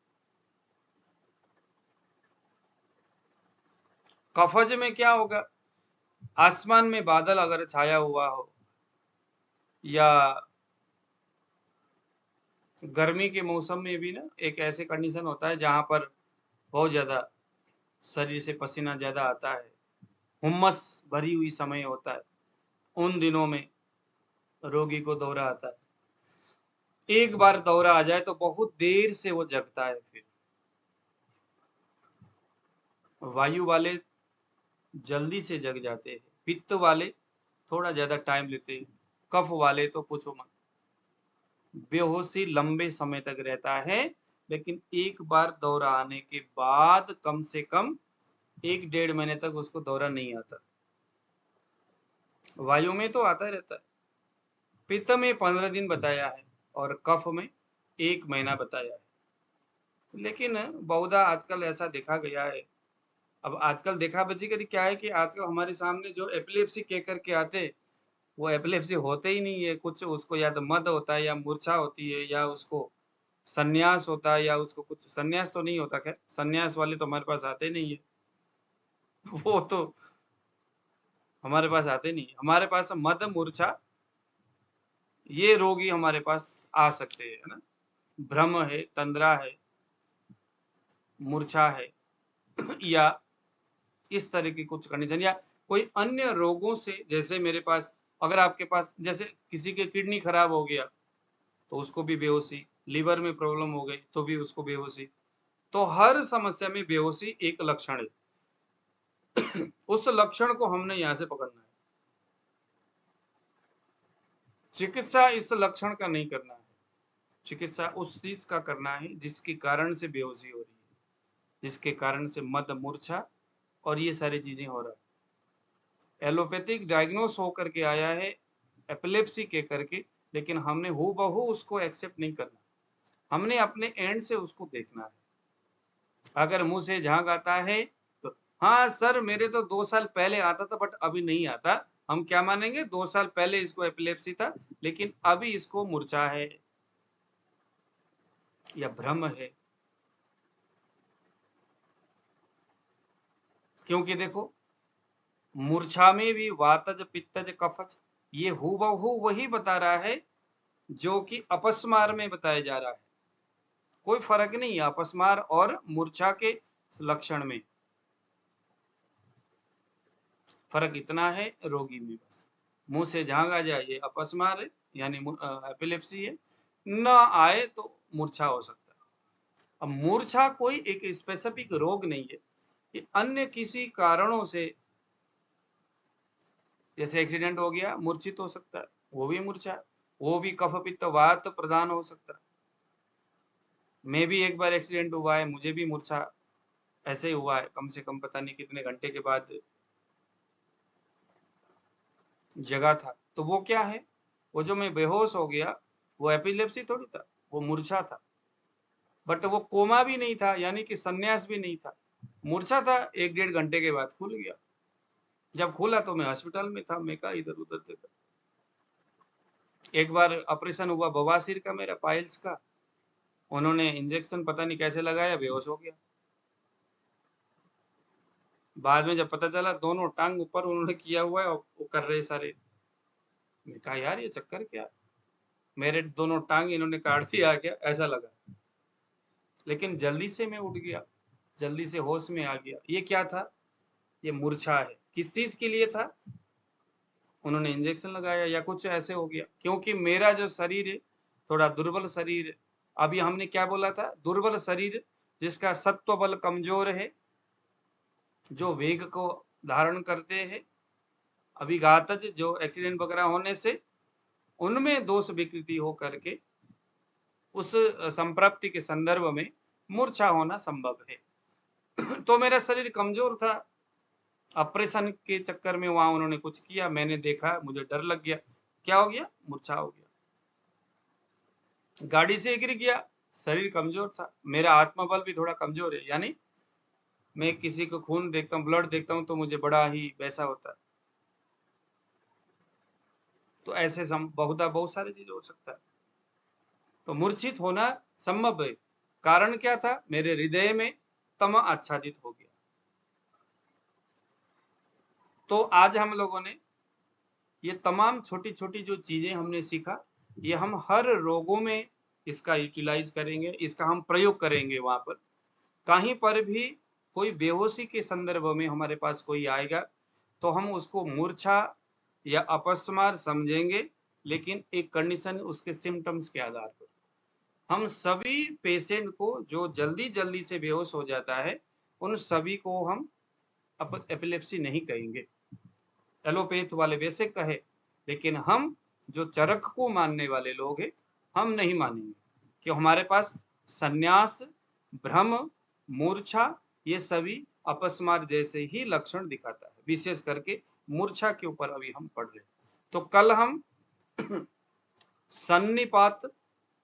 कफज में क्या होगा, आसमान में बादल अगर छाया हुआ हो, या गर्मी के मौसम में भी ना एक ऐसे कंडीशन होता है जहां पर बहुत ज्यादा शरीर से पसीना ज्यादा आता है, हुम्मस भरी हुई समय होता है, उन दिनों में रोगी को दौरा आता है। एक बार दौरा आ जाए तो बहुत देर से वो जगता है। फिर वायु वाले जल्दी से जग जाते हैं, पित्त वाले थोड़ा ज्यादा टाइम लेते हैं, कफ वाले तो पूछो मत, बेहोशी लंबे समय तक रहता है, लेकिन एक बार दौरा आने के बाद कम से कम 1-1.5 महीने तक उसको दौरा नहीं आता। वायु में तो आता रहता है। पित्त में 15 दिन बताया है और कफ में 1 महीना बताया है। लेकिन बहुधा आजकल ऐसा देखा गया है, अब आजकल देखा बची करी क्या है कि आजकल हमारे सामने जो एपिलेप्सी कह करके आते, वो एपिलेप्सी होते ही नहीं है, कुछ उसको या तो मद होता है, या मूर्छा होती है, या उसको संन्यास होता है, या उसको कुछ संन्यास तो नहीं होता, खैर संन्यास वाले तो हमारे पास आते नहीं है वो तो हमारे पास आते नहीं, हमारे पास मद मूर्छा ये रोगी हमारे पास आ सकते हैं, है ना। भ्रम है, तंद्रा है, मूर्छा है या इस तरह की कुछ कंडीशन, या कोई अन्य रोगों से, जैसे मेरे पास, अगर आपके पास जैसे किसी के किडनी खराब हो गया तो उसको भी बेहोशी, लीवर में प्रॉब्लम हो गई तो भी उसको बेहोशी, तो हर समस्या में बेहोशी एक लक्षण है उस लक्षण को हमने यहाँ से पकड़ना है, चिकित्सा इस लक्षण का नहीं करना है, चिकित्सा उस चीज का करना है जिसके कारण से बेहोशी हो रही है, जिसके कारण से मद मूर्छा और ये सारी चीजें हो रहा है। एलोपैथिक डायग्नोस होकर के आया है एपिलेप्सी के करके, लेकिन हमने हूबहू उसको एक्सेप्ट नहीं करना, हमने अपने एंड से उसको देखना है। अगर मुंह से झाग आता है तो हाँ सर मेरे तो 2 साल पहले आता था बट अभी नहीं आता, हम क्या मानेंगे, 2 साल पहले इसको एपिलेप्सी था लेकिन अभी इसको मूर्छा है या भ्रम है। क्योंकि देखो मूर्छा में भी वातज पित्तज कफज, ये हूबहू वही बता रहा है जो कि अपस्मार में बताया जा रहा है, कोई फर्क नहीं है अपस्मार और मूर्छा के लक्षण में, फर्क इतना है रोगी में, बस मुंह से झाग आ जाए ये अपस्मार है यानी एपिलेप्सी है, न आए तो मूर्छा हो सकता है। अब मूर्छा कोई एक स्पेसिफिक रोग नहीं है, ये अन्य किसी कारणों से, जैसे एक्सीडेंट हो गया मूर्छित हो सकता है, वो भी मूर्छा है, वो भी कफ पित्त वात प्रधान हो सकता है। मैं भी एक बार एक्सीडेंट हुआ है, मुझे भी मूर्छा ऐसे ही हुआ है, कम से कम पता नहीं कितने घंटे के बाद जगा था। तो वो क्या है, वो जो मैं बेहोश हो गया वो एपिलेप्सी थोड़ी था, वो मूर्छा था। बट वो कोमा भी नहीं था, यानी कि संन्यास भी नहीं था, मूर्छा था। 1-1.5 घंटे के बाद खुल गया। जब खुला तो मैं हॉस्पिटल में था, मैं कहा इधर उधर देखा। एक बार ऑपरेशन हुआ बवासीर का, मेरा पाइल्स का, उन्होंने इंजेक्शन पता नहीं कैसे लगाया, बेहोश हो गया। बाद में जब पता चला दोनों टांग ऊपर उन्होंने किया हुआ है और वो कर रहे सारे। मैं कहा यार ये चक्कर क्या, मेरे दोनों टांग इन्होंने काट दिया क्या, ऐसा लगा। लेकिन जल्दी से मैं उठ गया, जल्दी से होश में आ गया। ये क्या था, ये मूर्छा है। किस चीज के लिए था, उन्होंने इंजेक्शन लगाया या कुछ ऐसे हो गया। क्योंकि मेरा जो शरीर है थोड़ा दुर्बल शरीर है। अभी हमने क्या बोला था, दुर्बल शरीर जिसका सत्व बल कमजोर है, जो वेग को धारण करते हैं, अभिघातज जो एक्सीडेंट वगैरह होने से उनमें दोष विकृति हो करके उस संप्राप्ति के संदर्भ में मूर्छा होना संभव है। तो मेरा शरीर कमजोर था, ऑपरेशन के चक्कर में वहां उन्होंने कुछ किया, मैंने देखा, मुझे डर लग गया, क्या हो गया, मूर्छा हो गया। गाड़ी से गिर गया, शरीर कमजोर था, मेरा आत्मबल भी थोड़ा कमजोर है, यानी मैं किसी को खून देखता हूँ, ब्लड देखता हूँ तो मुझे बड़ा ही वैसा होता है। तो ऐसे बहुत सारी चीज हो सकता है। तो मूर्छित होना संभव है। कारण क्या था, मेरे हृदय में तम आच्छादित हो गया। तो आज हम लोगों ने ये तमाम छोटी छोटी जो चीजें हमने सीखा, ये हम हर रोगों में इसका यूटिलाइज करेंगे, इसका हम प्रयोग करेंगे। वहां पर कहीं पर भी कोई बेहोशी के संदर्भ में हमारे पास कोई आएगा तो हम उसको मूर्छा या अपस्मार समझेंगे, लेकिन एक कंडीशन, उसके सिम्टम्स के आधार पर। हम सभी पेशेंट को जो जल्दी जल्दी से बेहोश हो जाता है, उन सभी को हम एपिलेप्सी नहीं कहेंगे, एलोपैथ वाले वैसे कहे। लेकिन हम जो चरक को मानने वाले लोग हैं, हम नहीं मानेंगे कि हमारे पास संन्यास, भ्रम, मूर्छा, ये सभी अपस्मार जैसे ही लक्षण दिखाता है। विशेष करके मूर्छा के ऊपर अभी हम पढ़ रहे हैं। तो कल हम सन्निपात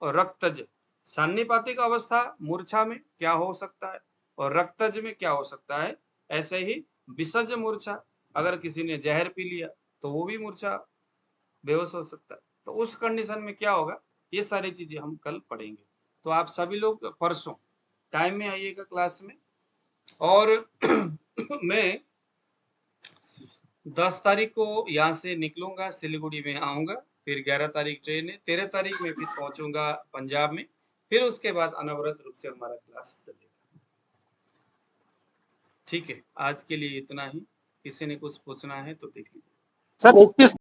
और रक्तज, सन्निपातिक अवस्था मूर्छा में क्या हो सकता है और रक्तज में क्या हो सकता है। ऐसे ही विसर्ज मूर्छा, अगर किसी ने जहर पी लिया तो वो भी मूर्छा, बेहोश हो सकता है। तो उस कंडीशन में क्या होगा, ये सारी चीजें हम कल पढ़ेंगे। तो आप सभी लोग परसों टाइम में आइएगा क्लास में। और मैं 10 तारीख को यहाँ से निकलूंगा, सिलीगुड़ी में आऊंगा, फिर 11 तारीख ट्रेन है, 13 तारीख में फिर पहुंचूंगा पंजाब में, फिर उसके बाद अनवरत रूप से हमारा क्लास चलेगा। ठीक है, आज के लिए इतना ही। किसी ने कुछ पूछना है तो देख लीजिए। सर 21